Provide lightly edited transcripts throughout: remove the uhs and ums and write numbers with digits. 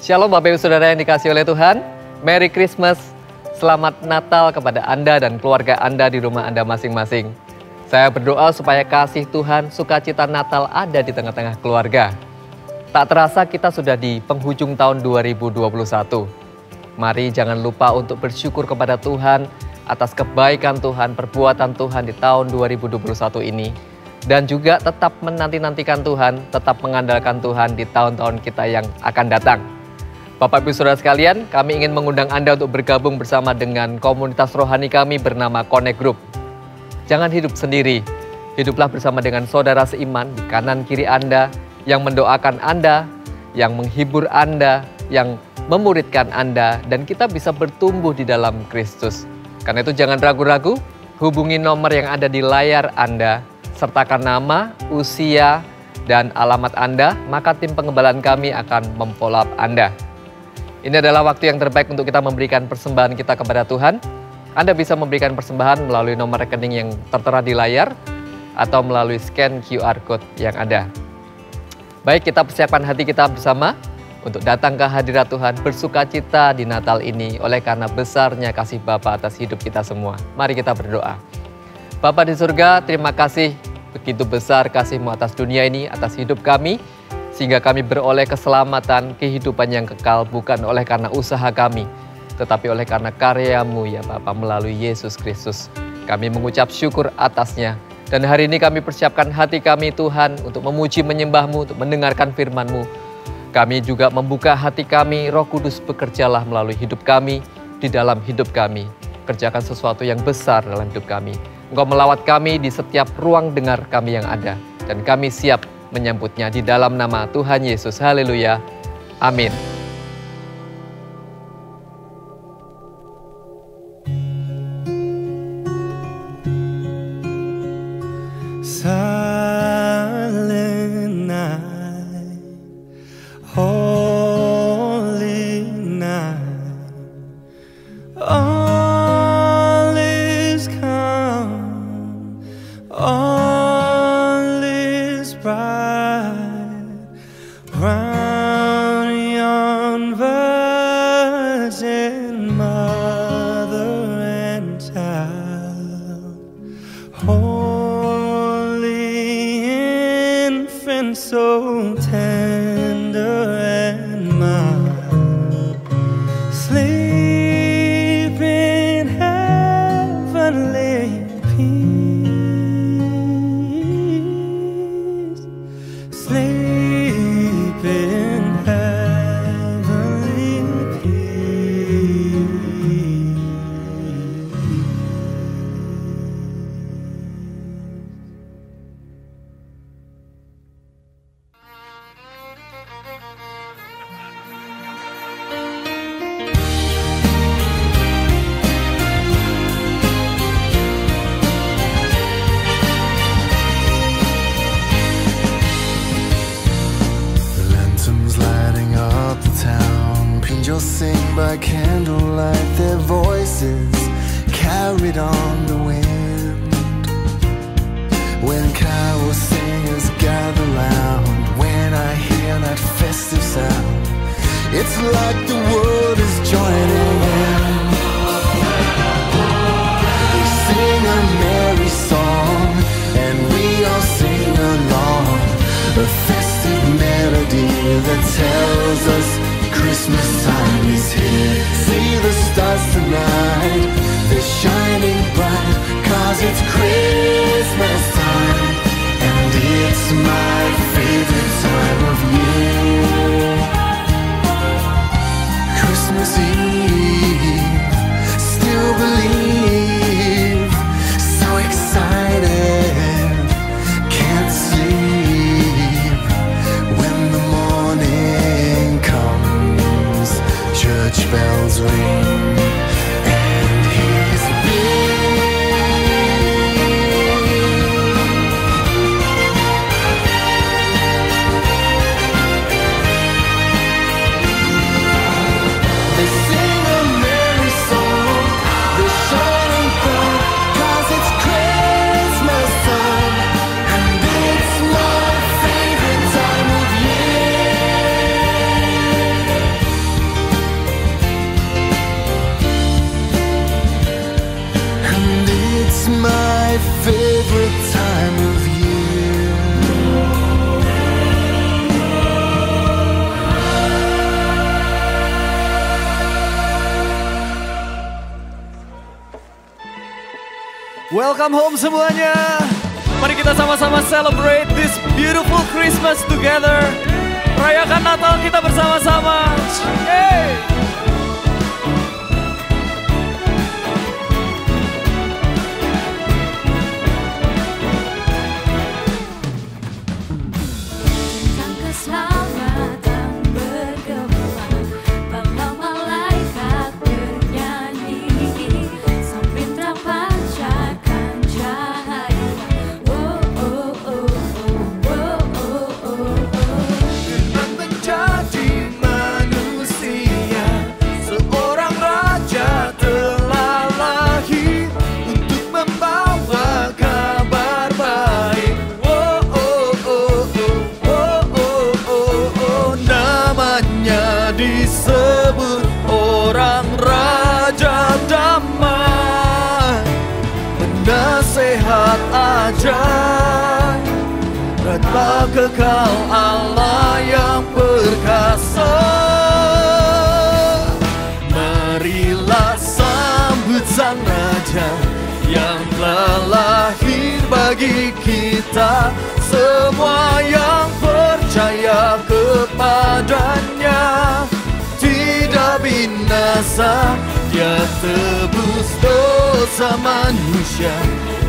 Shalom Bapak Ibu Saudara yang dikasihi oleh Tuhan. Merry Christmas. Selamat Natal kepada Anda dan keluarga Anda di rumah Anda masing-masing. Saya berdoa supaya kasih Tuhan, sukacita Natal ada di tengah-tengah keluarga. Tak terasa kita sudah di penghujung tahun 2021. Mari jangan lupa untuk bersyukur kepada Tuhan atas kebaikan Tuhan, perbuatan Tuhan di tahun 2021 ini. Dan juga tetap menanti-nantikan Tuhan, tetap mengandalkan Tuhan di tahun-tahun kita yang akan datang. Bapak Ibu Saudara sekalian, kami ingin mengundang Anda untuk bergabung bersama dengan komunitas rohani kami bernama Connect Group. Jangan hidup sendiri, hiduplah bersama dengan saudara seiman di kanan kiri Anda, yang mendoakan Anda, yang menghibur Anda, yang memuridkan Anda, dan kita bisa bertumbuh di dalam Kristus. Karena itu jangan ragu-ragu, hubungi nomor yang ada di layar Anda, sertakan nama, usia, dan alamat Anda, maka tim pengembalaan kami akan memfollow up Anda. Ini adalah waktu yang terbaik untuk kita memberikan persembahan kita kepada Tuhan. Anda bisa memberikan persembahan melalui nomor rekening yang tertera di layar atau melalui scan QR Code yang ada. Baik, kita persiapkan hati kita bersama untuk datang ke hadirat Tuhan, bersukacita di Natal ini oleh karena besarnya kasih Bapa atas hidup kita semua. Mari kita berdoa. Bapa di surga, terima kasih begitu besar kasih-Mu atas dunia ini, atas hidup kami, sehingga kami beroleh keselamatan, kehidupan yang kekal, bukan oleh karena usaha kami, tetapi oleh karena karya-Mu ya Bapa melalui Yesus Kristus. Kami mengucap syukur atasnya. Dan hari ini kami persiapkan hati kami Tuhan untuk memuji menyembah-Mu, untuk mendengarkan firman-Mu. Kami juga membuka hati kami, Roh Kudus bekerjalah melalui hidup kami, di dalam hidup kami. Kerjakan sesuatu yang besar dalam hidup kami. Engkau melawat kami di setiap ruang dengar kami yang ada. Dan kami siap menyambutnya di dalam nama Tuhan Yesus. Haleluya. Amin. Silent night, holy night, all is calm, all is bright, round yon virgin mother and child, so tender and mild, sleep in heavenly peace, sleep in heavenly peace. Angels sing by candlelight, their voices carried on the wind. When carol singers gather round, when I hear that festive sound, it's like the world is joining in. They sing a merry song, and we all sing along, a festive melody that tells us Christmas time is here. See the stars tonight, they're shining bright, 'cause it's Christmas time, and it's my favorite time of year. Christmas Eve, still believe, so excited, can't sleep, when the morning comes, church bells ring, and he's They sing a merry song, they're shining bright, 'cause it's Christmas time, and it's my favorite time of year. Welcome home semuanya. Mari kita sama-sama celebrate this beautiful Christmas together. Rayakan Natal kita bersama-sama. Yeay! Tentang keselamatan bergembira, para malaikat bernyanyi, sang bintang pancarkan cahaya. Oh oh oh oh oh oh oh. Firman menjadi manusia, seorang raja telah lahir untuk membawa kabar baik. Oh oh oh oh oh oh oh oh. Namanya disebut orang raja damai, penasehat ajaib, Raja kekal Allah yang perkasa. Marilah sambut sang raja yang telah lahir bagi kita. Semua yang percaya kepadanya tidak binasa. Dia tebus dosa manusia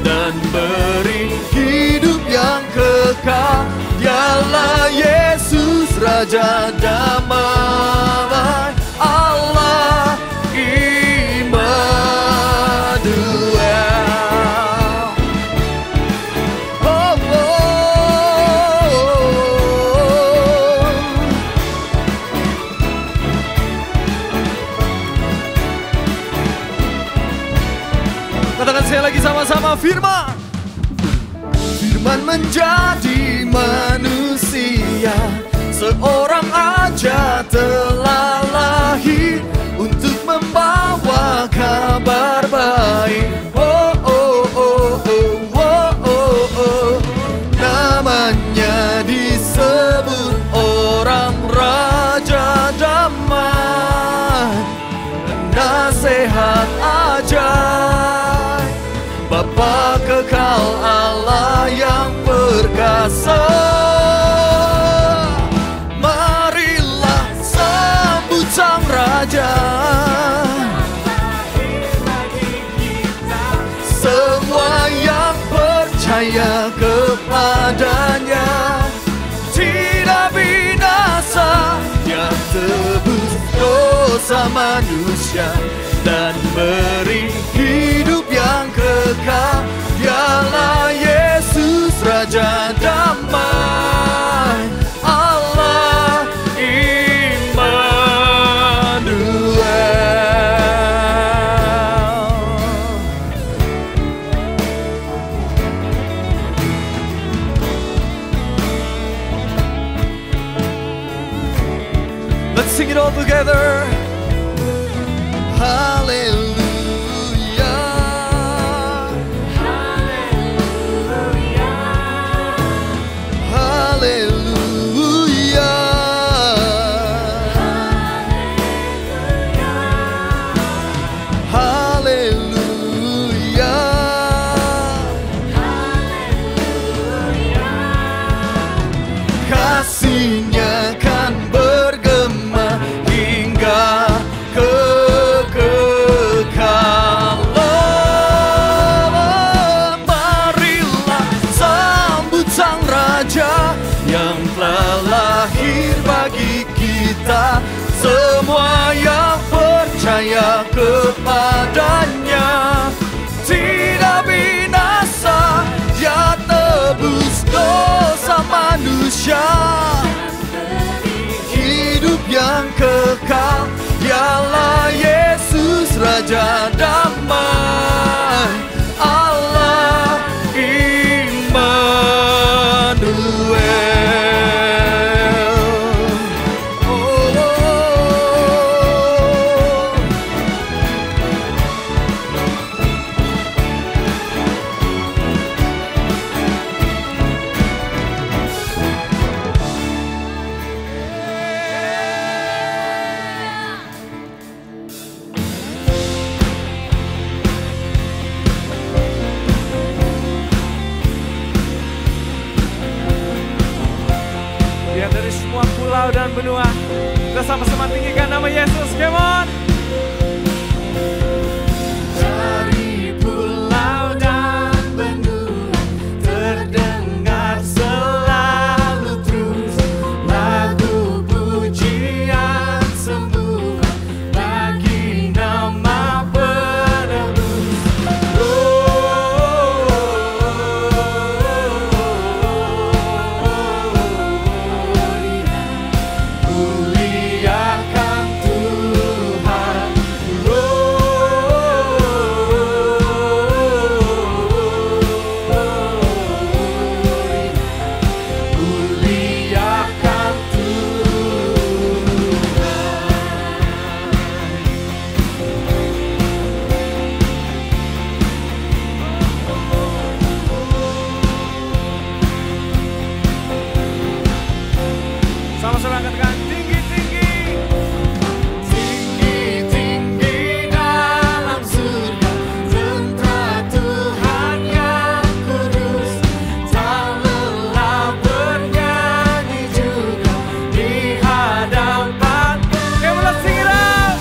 dan beri hidup yang kekal. Dialah Yesus Raja damai, Allah Immanuel. Oh, oh, oh. Katakan saya lagi sama-sama, firman. Firman menjadi manusia, seorang raja telah lahir untuk membawa kabar baik. Oh oh oh oh oh oh oh. Namanya disebut orang raja damai, penasehat ajaib, Bapa kekal Allah yang perkasa. Marilah sambut sang raja. Semua yang percaya kepadanya tidak binasa. Dia tebus dosa manusia dan beri hidup yang kekal. Dialah Yesus Raja damai, Allah Immanuel. Let's sing it all together. Hallelujah. Kasih-Nya kan bergema hingga kekekalan. Marilah sambut sang raja yang telah lahir bagi kita. Semua yang percaya kepadanya tidak binasa. Dia tebus dosa manusia, hidup yang kekal. Dialah Yesus Raja damai, Allah Immanuel. Oh, oh, oh. benua. Kita sama-sama tinggikan nama Yesus, come on. Dari pulau dan benua terdengar selalu terus lagu pujian sembuh bagi nama penebus. Muliakan Tuhan. Muliakan sama-sama katakan tinggi-tinggi. Tinggi-tinggi dalam surga tentara Tuhan yang kudus. Tak lelah bernyanyi juga di hadapan. Okay, let's sing it out.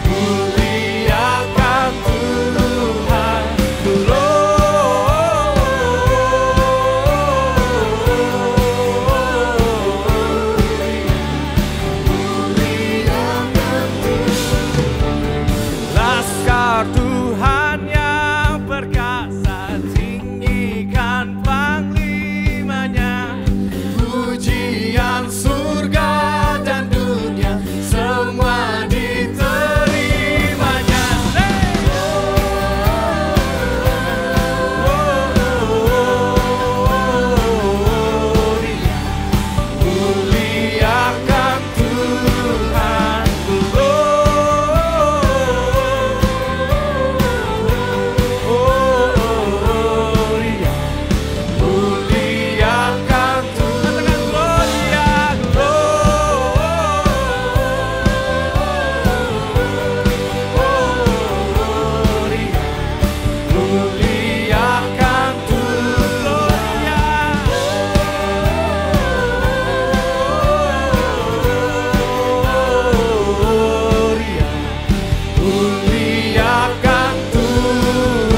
Muliakan Tuhan. Laskar Tuhan yang perkasa, tinggikan panglimanya. Pujian surga dan dunia semua diterimanya. Muliakan Tuhan. Muliakan Tuhan. Muliakan Muliakan Tuhan.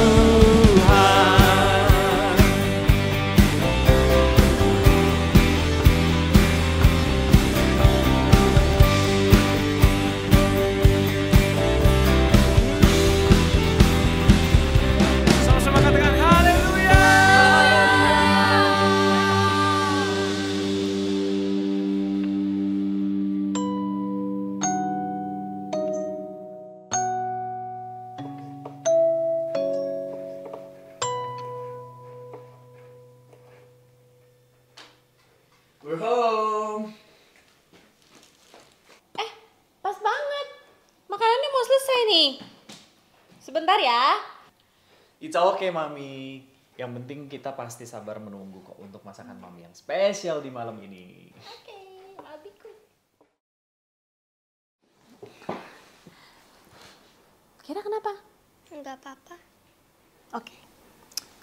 Sama-sama katakan haleluya. We're home. Pas banget. Makanannya mau selesai nih. Sebentar ya. It's okay, Mami. Yang penting kita pasti sabar menunggu kok untuk masakan Mami yang spesial di malam ini. Oke, abiku. Kira kenapa? Enggak apa-apa. Oke.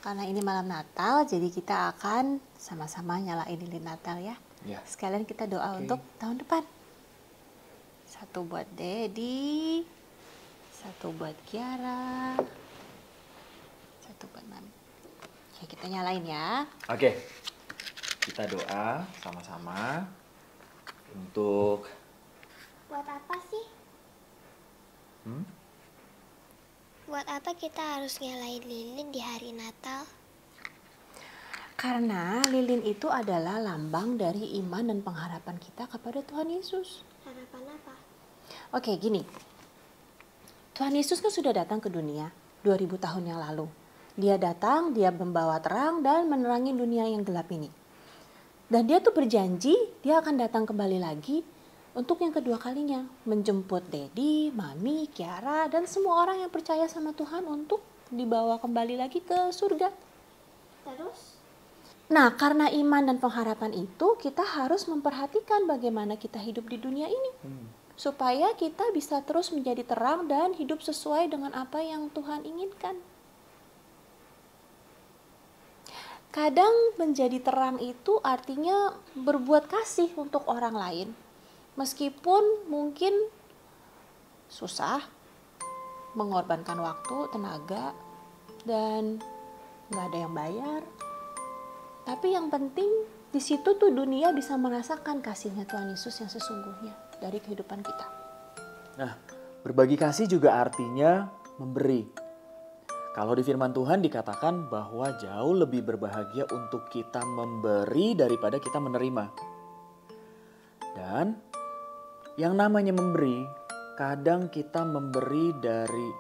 Karena ini malam Natal, jadi kita akan sama-sama nyalain lilin Natal ya. Ya. Sekalian kita doa Oke. untuk tahun depan. Satu buat Daddy, satu buat Kiara, satu buat Mami. Oke, kita nyalain ya. Oke. Kita doa sama-sama untuk Buat apa sih? Buat apa kita harus nyalain lilin di hari Natal? Karena lilin itu adalah lambang dari iman dan pengharapan kita kepada Tuhan Yesus. Harapan apa? Oke, gini. Tuhan Yesus kan sudah datang ke dunia 2000 tahun yang lalu. Dia datang, dia membawa terang dan menerangi dunia yang gelap ini. Dan dia tuh berjanji dia akan datang kembali lagi untuk yang kedua kalinya. Menjemput Daddy, Mami, Kiara, dan semua orang yang percaya sama Tuhan untuk dibawa kembali lagi ke surga. Terus? Nah, karena iman dan pengharapan itu, kita harus memperhatikan bagaimana kita hidup di dunia ini. Supaya kita bisa terus menjadi terang dan hidup sesuai dengan apa yang Tuhan inginkan. Kadang menjadi terang itu artinya berbuat kasih untuk orang lain. Meskipun mungkin susah, mengorbankan waktu, tenaga, dan nggak ada yang bayar. Tapi yang penting di situ tuh dunia bisa merasakan kasihnya Tuhan Yesus yang sesungguhnya dari kehidupan kita. Nah, berbagi kasih juga artinya memberi. Kalau di firman Tuhan dikatakan bahwa jauh lebih berbahagia untuk kita memberi daripada kita menerima. Dan yang namanya memberi, kadang kita memberi dari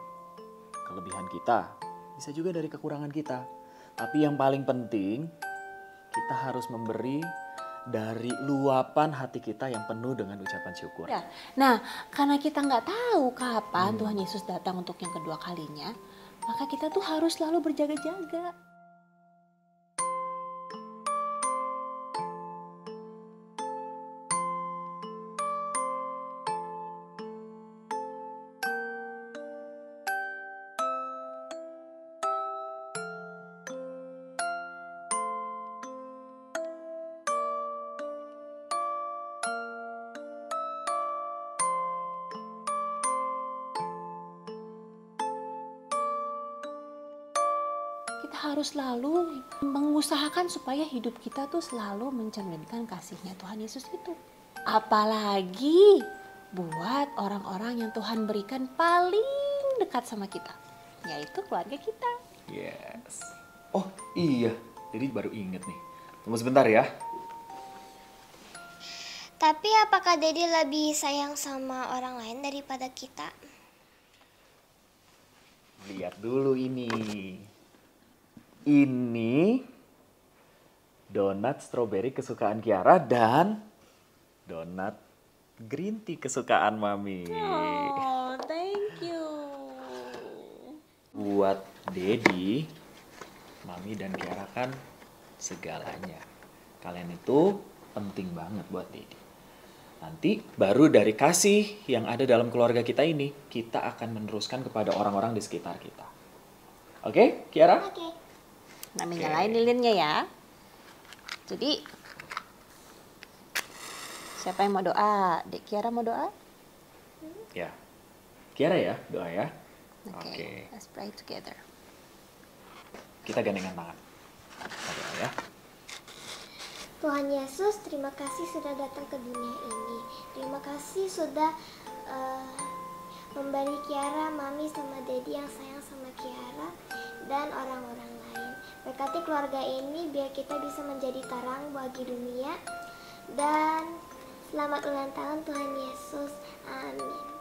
kelebihan kita. Bisa juga dari kekurangan kita. Tapi yang paling penting, kita harus memberi dari luapan hati kita yang penuh dengan ucapan syukur. Ya. Nah, karena kita nggak tahu kapan Tuhan Yesus datang untuk yang kedua kalinya, maka kita tuh harus selalu berjaga-jaga. Kita harus selalu mengusahakan supaya hidup kita tuh selalu mencerminkan kasihnya Tuhan Yesus itu. Apalagi buat orang-orang yang Tuhan berikan paling dekat sama kita, yaitu keluarga kita. Yes. Oh iya, jadi baru inget nih. Tunggu sebentar ya. Tapi apakah Daddy lebih sayang sama orang lain daripada kita? Lihat dulu ini. Ini donat strawberry kesukaan Kiara dan donat green tea kesukaan Mami. Oh, thank you. Buat Daddy, Mami dan Kiara kan segalanya. Kalian itu penting banget buat Daddy. Nanti baru dari kasih yang ada dalam keluarga kita ini, kita akan meneruskan kepada orang-orang di sekitar kita. Oke, Kiara? Oke. Mami nyalain lilinnya ya. Jadi, siapa yang mau doa? Dek Kiara mau doa? Ya. Kiara ya, doa ya. Oke, let's pray together. Kita gandengan tangan. Kita doa ya. Tuhan Yesus, terima kasih sudah datang ke dunia ini. Terima kasih sudah memberi Kiara, Mami sama Daddy yang sayang sama Kiara dan orang-orang lain. Berkati keluarga ini biar kita bisa menjadi terang bagi dunia. Dan selamat ulang tahun Tuhan Yesus. Amin.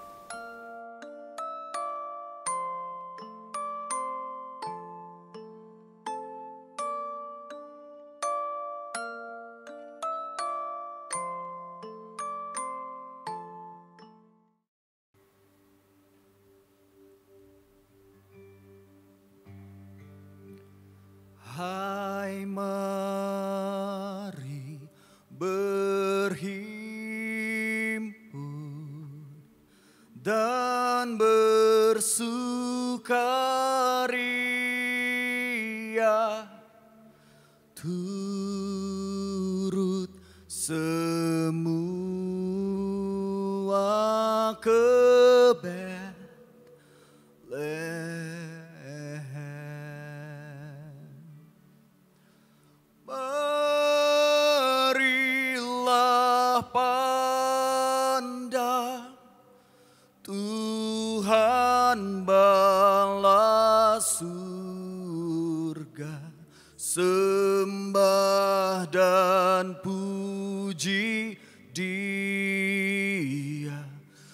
Hai mari berhimpun dan bersukaria turut semua ke Marilah pandang Tuhan bala surga, sembah dan puji Dia,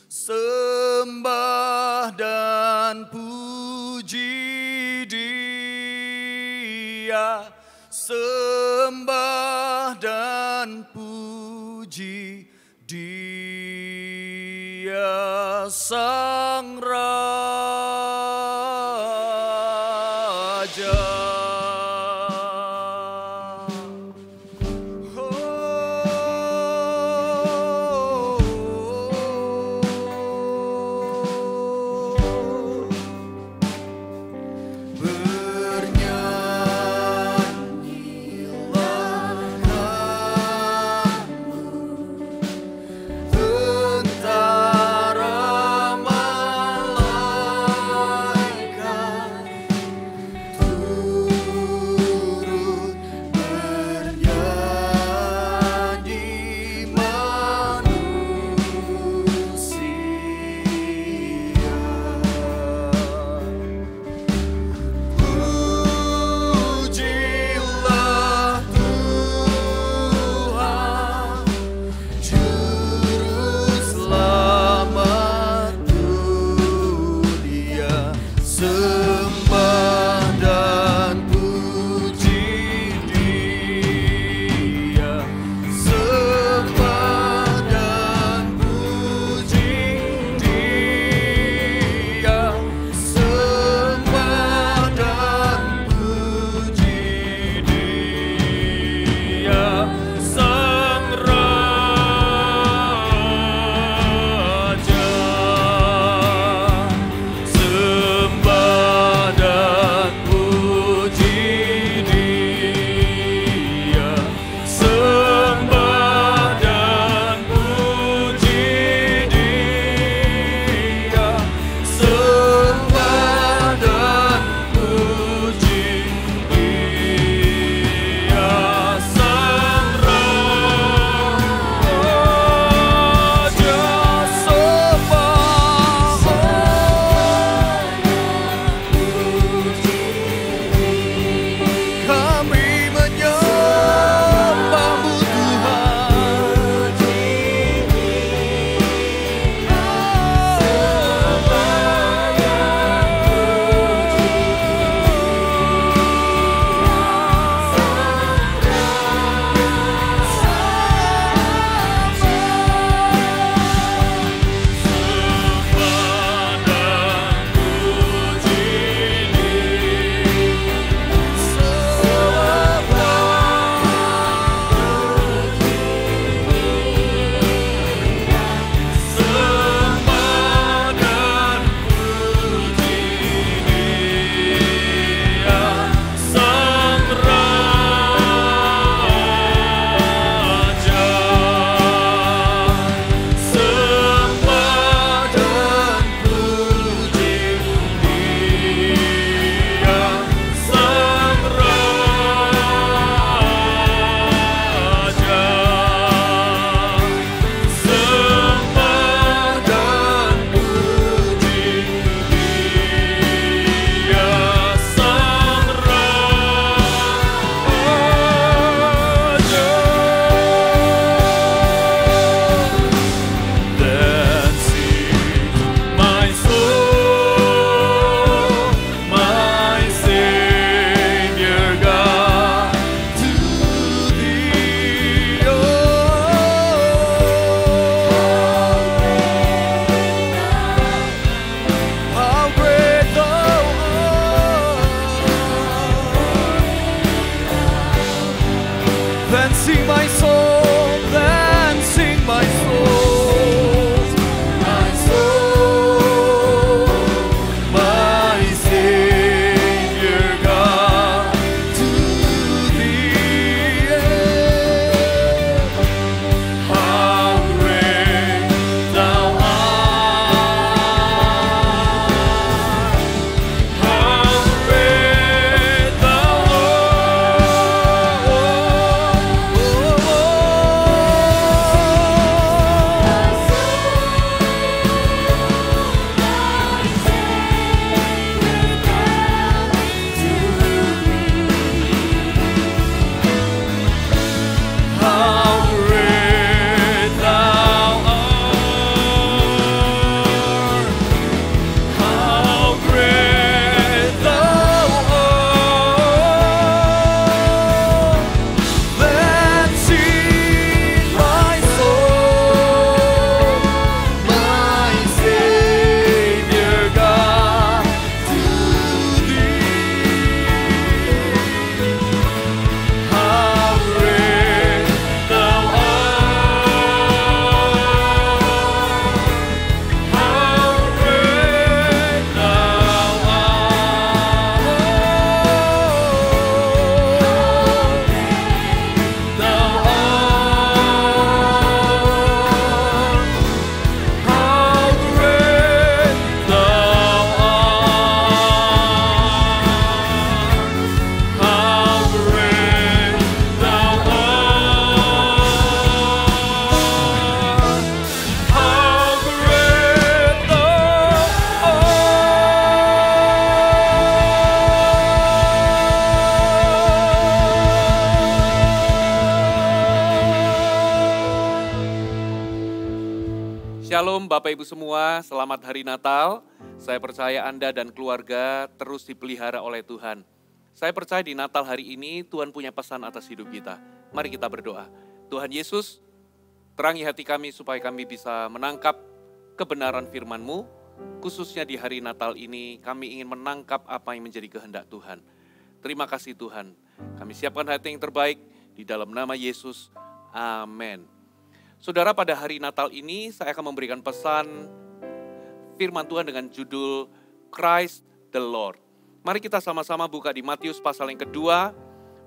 sembah dan puji Dia, sembah dan puji Dia Sang Raja. Bernyanyilah Sing my soul, then sing my soul, my soul, my Savior God, to Thee. How great Thou art! How great Thou How great Thou art! How great Thou art! Then sing my soul, my Savior God, to Thee. How great Thou art! How great Thou art! Thou art! How great Thou art! How great Thou art! How great Shalom Bapak Ibu semua, selamat Hari Natal. Saya percaya Anda dan keluarga terus dipelihara oleh Tuhan. Saya percaya di Natal hari ini Tuhan punya pesan atas hidup kita. Mari kita berdoa. Tuhan Yesus, terangi hati kami supaya kami bisa menangkap kebenaran firman-Mu. Khususnya di hari Natal ini kami ingin menangkap apa yang menjadi kehendak Tuhan. Terima kasih Tuhan. Kami siapkan hati yang terbaik di dalam nama Yesus. Amin. Saudara, pada hari Natal ini saya akan memberikan pesan firman Tuhan dengan judul Christ the Lord. Mari kita sama-sama buka di Matius pasal yang kedua.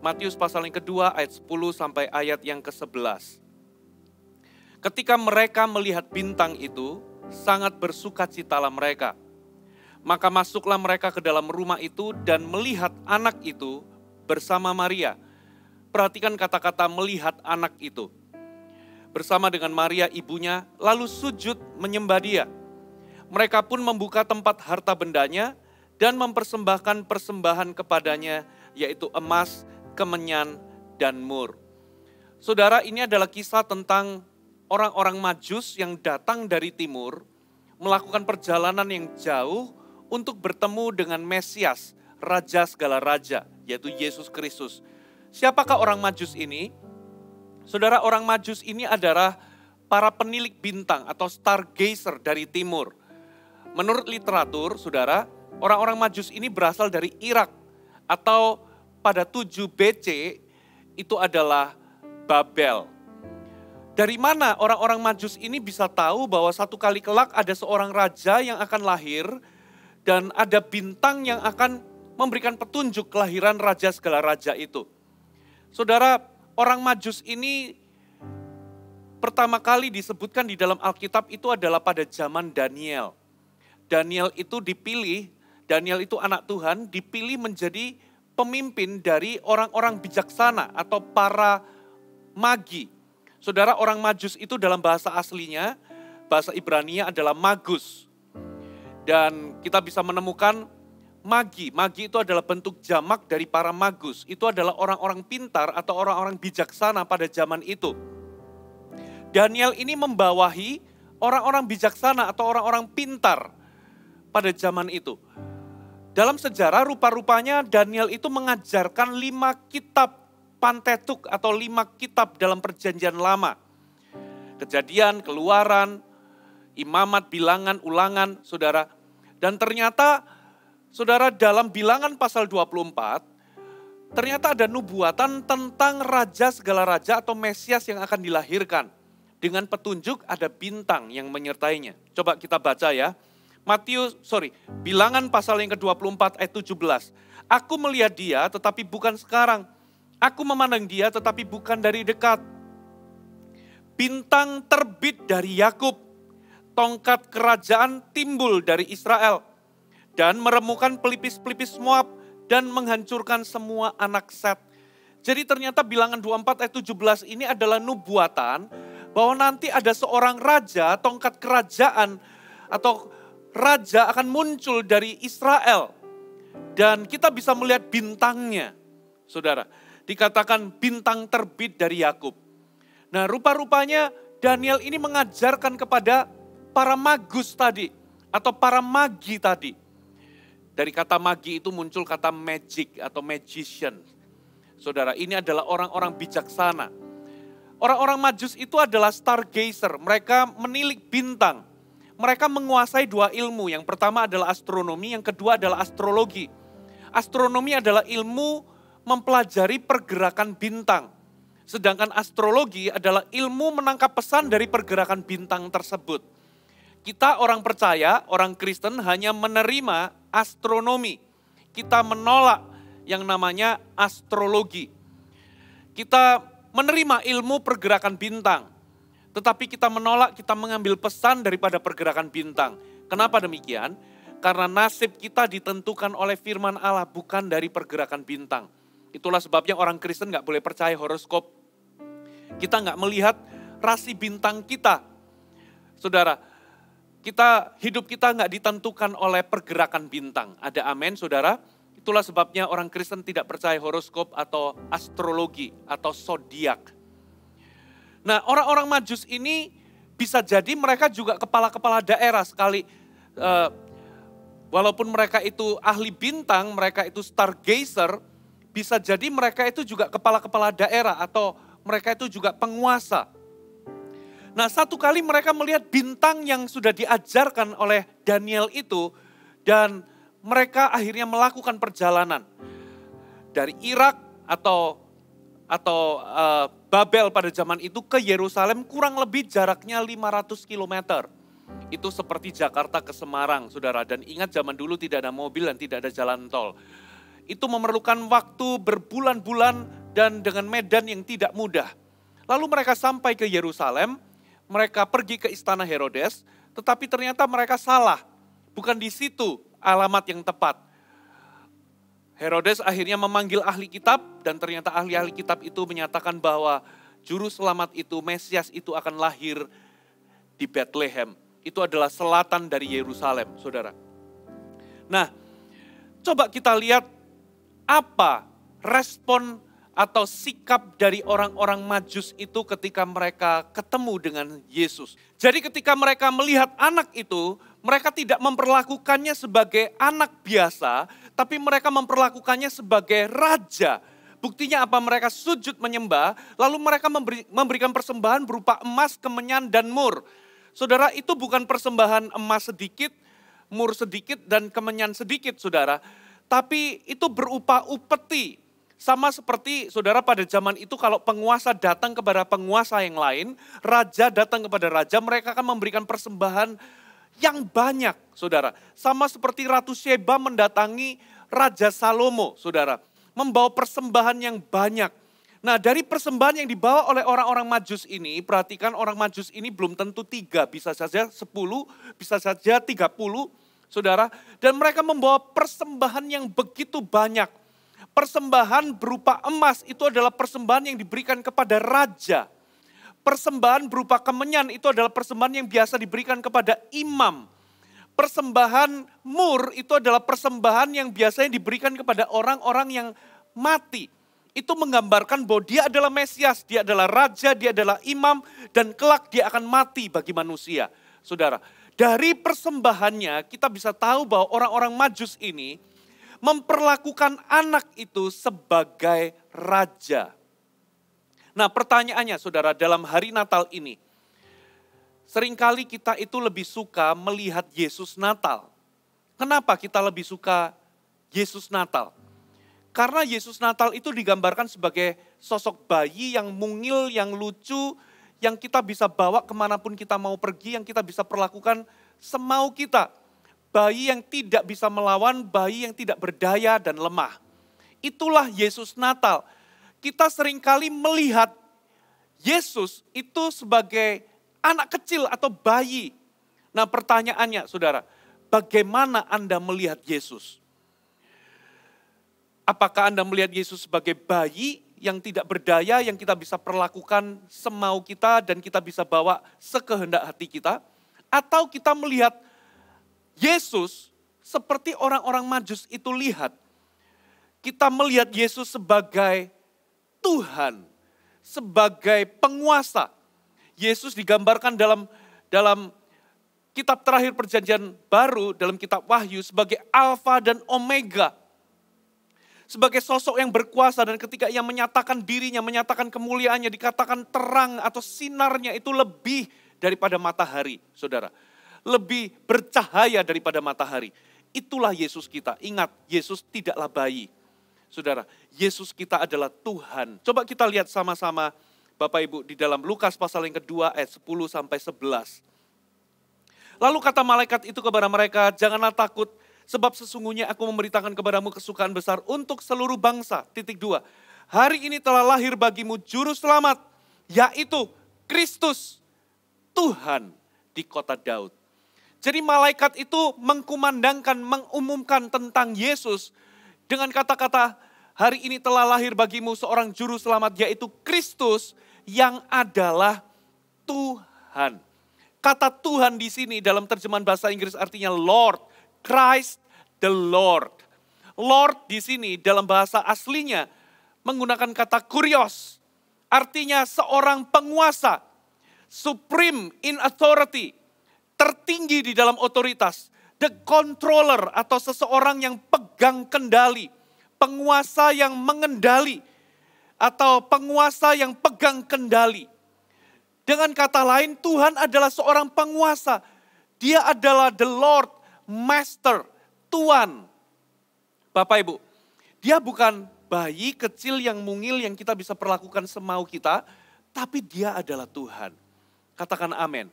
Matius pasal yang kedua ayat 10 sampai ayat yang ke-11. Ketika mereka melihat bintang itu, sangat bersukacitalah mereka. Maka masuklah mereka ke dalam rumah itu dan melihat anak itu bersama Maria. Perhatikan kata-kata melihat anak itu. Bersama dengan Maria ibunya, lalu sujud menyembah dia. Mereka pun membuka tempat harta bendanya dan mempersembahkan persembahan kepadanya, yaitu emas, kemenyan, dan mur. Saudara, ini adalah kisah tentang orang-orang Majus yang datang dari timur, melakukan perjalanan yang jauh untuk bertemu dengan Mesias, Raja segala raja, yaitu Yesus Kristus. Siapakah orang Majus ini? Saudara, orang Majus ini adalah para penilik bintang atau stargazer dari timur. Menurut literatur, saudara, orang-orang Majus ini berasal dari Irak atau pada 7 BC itu adalah Babel. Dari mana orang-orang Majus ini bisa tahu bahwa satu kali kelak ada seorang raja yang akan lahir dan ada bintang yang akan memberikan petunjuk kelahiran raja segala raja itu? Saudara, orang Majus ini pertama kali disebutkan di dalam Alkitab itu adalah pada zaman Daniel. Daniel itu dipilih, Daniel itu anak Tuhan, dipilih menjadi pemimpin dari orang-orang bijaksana atau para magi. Saudara, orang Majus itu dalam bahasa aslinya, bahasa Ibrania adalah magus. Dan kita bisa menemukan magi. Magi itu adalah bentuk jamak dari para magus. Itu adalah orang-orang pintar atau orang-orang bijaksana pada zaman itu. Daniel ini membawahi orang-orang bijaksana atau orang-orang pintar pada zaman itu. Dalam sejarah rupa-rupanya Daniel itu mengajarkan 5 kitab Pentateuch atau 5 kitab dalam perjanjian lama. Kejadian, Keluaran, Imamat, Bilangan, Ulangan, saudara. Dan ternyata saudara, dalam Bilangan pasal 24, ternyata ada nubuatan tentang raja segala raja atau Mesias yang akan dilahirkan. Dengan petunjuk ada bintang yang menyertainya. Coba kita baca ya. Bilangan pasal yang ke-24 ayat 17. Aku melihat dia tetapi bukan sekarang. Aku memandang dia tetapi bukan dari dekat. Bintang terbit dari Yakub. Tongkat kerajaan timbul dari Israel. Dan meremukan pelipis-pelipis Moab. Dan menghancurkan semua anak Set. Jadi ternyata bilangan 24 ayat 17 ini adalah nubuatan bahwa nanti ada seorang raja, tongkat kerajaan atau raja akan muncul dari Israel. Dan kita bisa melihat bintangnya, saudara. Dikatakan bintang terbit dari Yakub. Nah, rupa-rupanya Daniel ini mengajarkan kepada para magus tadi atau para magi tadi. Dari kata magi itu muncul kata magic atau magician. Saudara, ini adalah orang-orang bijaksana. Orang-orang Majus itu adalah stargazer. Mereka menilik bintang. Mereka menguasai dua ilmu. Yang pertama adalah astronomi, yang kedua adalah astrologi. Astronomi adalah ilmu mempelajari pergerakan bintang. Sedangkan astrologi adalah ilmu menangkap pesan dari pergerakan bintang tersebut. Kita orang percaya, orang Kristen hanya menerima astronomi. Kita menolak yang namanya astrologi. Kita menerima ilmu pergerakan bintang. Tetapi kita menolak, kita mengambil pesan daripada pergerakan bintang. Kenapa demikian? Karena nasib kita ditentukan oleh firman Allah, bukan dari pergerakan bintang. Itulah sebabnya orang Kristen gak boleh percaya horoskop. Kita gak melihat rasi bintang kita. Saudara, hidup kita nggak ditentukan oleh pergerakan bintang. Ada amin, saudara? Itulah sebabnya orang Kristen tidak percaya horoskop atau astrologi atau zodiak. Nah, orang-orang Majus ini bisa jadi mereka juga kepala-kepala daerah sekali. Walaupun mereka itu ahli bintang, mereka itu stargazer, bisa jadi mereka itu juga kepala-kepala daerah atau mereka itu juga penguasa. Nah, satu kali mereka melihat bintang yang sudah diajarkan oleh Daniel itu dan mereka akhirnya melakukan perjalanan dari Irak atau Babel pada zaman itu ke Yerusalem kurang lebih jaraknya 500 km. Itu seperti Jakarta ke Semarang, saudara. Dan ingat zaman dulu tidak ada mobil dan tidak ada jalan tol. Itu memerlukan waktu berbulan-bulan dan dengan medan yang tidak mudah. Lalu mereka sampai ke Yerusalem. Mereka pergi ke istana Herodes, tetapi ternyata mereka salah. Bukan di situ alamat yang tepat. Herodes akhirnya memanggil ahli kitab dan ternyata ahli-ahli kitab itu menyatakan bahwa juru selamat itu, Mesias itu akan lahir di Bethlehem. Itu adalah selatan dari Yerusalem, saudara. Nah, coba kita lihat apa respon atau sikap dari orang-orang Majus itu ketika mereka ketemu dengan Yesus. Jadi ketika mereka melihat anak itu, mereka tidak memperlakukannya sebagai anak biasa, tapi mereka memperlakukannya sebagai raja. Buktinya apa? Mereka sujud menyembah, lalu mereka memberikan persembahan berupa emas, kemenyan, dan mur. Saudara, itu bukan persembahan emas sedikit, mur sedikit, dan kemenyan sedikit, saudara. Tapi itu berupa upeti. Sama seperti saudara pada zaman itu kalau penguasa datang kepada penguasa yang lain, raja datang kepada raja, mereka akan memberikan persembahan yang banyak, saudara. Sama seperti Ratu Sheba mendatangi Raja Salomo, saudara. Membawa persembahan yang banyak. Nah, dari persembahan yang dibawa oleh orang-orang Majus ini, perhatikan orang Majus ini belum tentu 3, bisa saja 10, bisa saja 30, saudara. Dan mereka membawa persembahan yang begitu banyak. Persembahan berupa emas itu adalah persembahan yang diberikan kepada raja. Persembahan berupa kemenyan itu adalah persembahan yang biasa diberikan kepada imam. Persembahan mur itu adalah persembahan yang biasanya diberikan kepada orang-orang yang mati. Itu menggambarkan bahwa dia adalah Mesias, dia adalah raja, dia adalah imam, dan kelak dia akan mati bagi manusia. Saudara, dari persembahannya kita bisa tahu bahwa orang-orang Majus ini memperlakukan anak itu sebagai raja. Nah, pertanyaannya saudara, dalam hari Natal ini, seringkali kita itu lebih suka melihat Yesus Natal. Kenapa kita lebih suka Yesus Natal? Karena Yesus Natal itu digambarkan sebagai sosok bayi yang mungil, yang lucu, yang kita bisa bawa kemanapun kita mau pergi, yang kita bisa perlakukan semau kita. Bayi yang tidak bisa melawan, bayi yang tidak berdaya dan lemah. Itulah Yesus Natal. Kita seringkali melihat Yesus itu sebagai anak kecil atau bayi. Nah pertanyaannya saudara, bagaimana Anda melihat Yesus? Apakah Anda melihat Yesus sebagai bayi yang tidak berdaya, yang kita bisa perlakukan semau kita dan kita bisa bawa sekehendak hati kita? Atau kita melihat Yesus seperti orang-orang Majus itu lihat. Kita melihat Yesus sebagai Tuhan, sebagai penguasa. Yesus digambarkan dalam kitab terakhir perjanjian baru, dalam kitab Wahyu sebagai Alfa dan Omega. Sebagai sosok yang berkuasa dan ketika ia menyatakan dirinya, menyatakan kemuliaannya, dikatakan terang atau sinarnya itu lebih daripada matahari, saudara. Lebih bercahaya daripada matahari. Itulah Yesus kita. Ingat, Yesus tidaklah bayi. Saudara, Yesus kita adalah Tuhan. Coba kita lihat sama-sama Bapak Ibu di dalam Lukas pasal yang kedua ayat 10 sampai 11. Lalu kata malaikat itu kepada mereka, janganlah takut, sebab sesungguhnya aku memberitakan kepadamu kesukaan besar untuk seluruh bangsa. 2. Hari ini telah lahir bagimu juru selamat, yaitu Kristus, Tuhan di kota Daud. Jadi malaikat itu mengkumandangkan, mengumumkan tentang Yesus dengan kata-kata, hari ini telah lahir bagimu seorang juru selamat, yaitu Kristus yang adalah Tuhan. Kata Tuhan di sini dalam terjemahan bahasa Inggris artinya Lord. Christ the Lord. Lord di sini dalam bahasa aslinya menggunakan kata kurios. Artinya seorang penguasa. Supreme in authority. Tertinggi di dalam otoritas. The controller atau seseorang yang pegang kendali. Penguasa yang mengendali. Atau penguasa yang pegang kendali. Dengan kata lain Tuhan adalah seorang penguasa. Dia adalah the Lord. Master, Tuan. Bapak Ibu, dia bukan bayi kecil yang mungil yang kita bisa perlakukan semau kita, tapi dia adalah Tuhan. Katakan amin.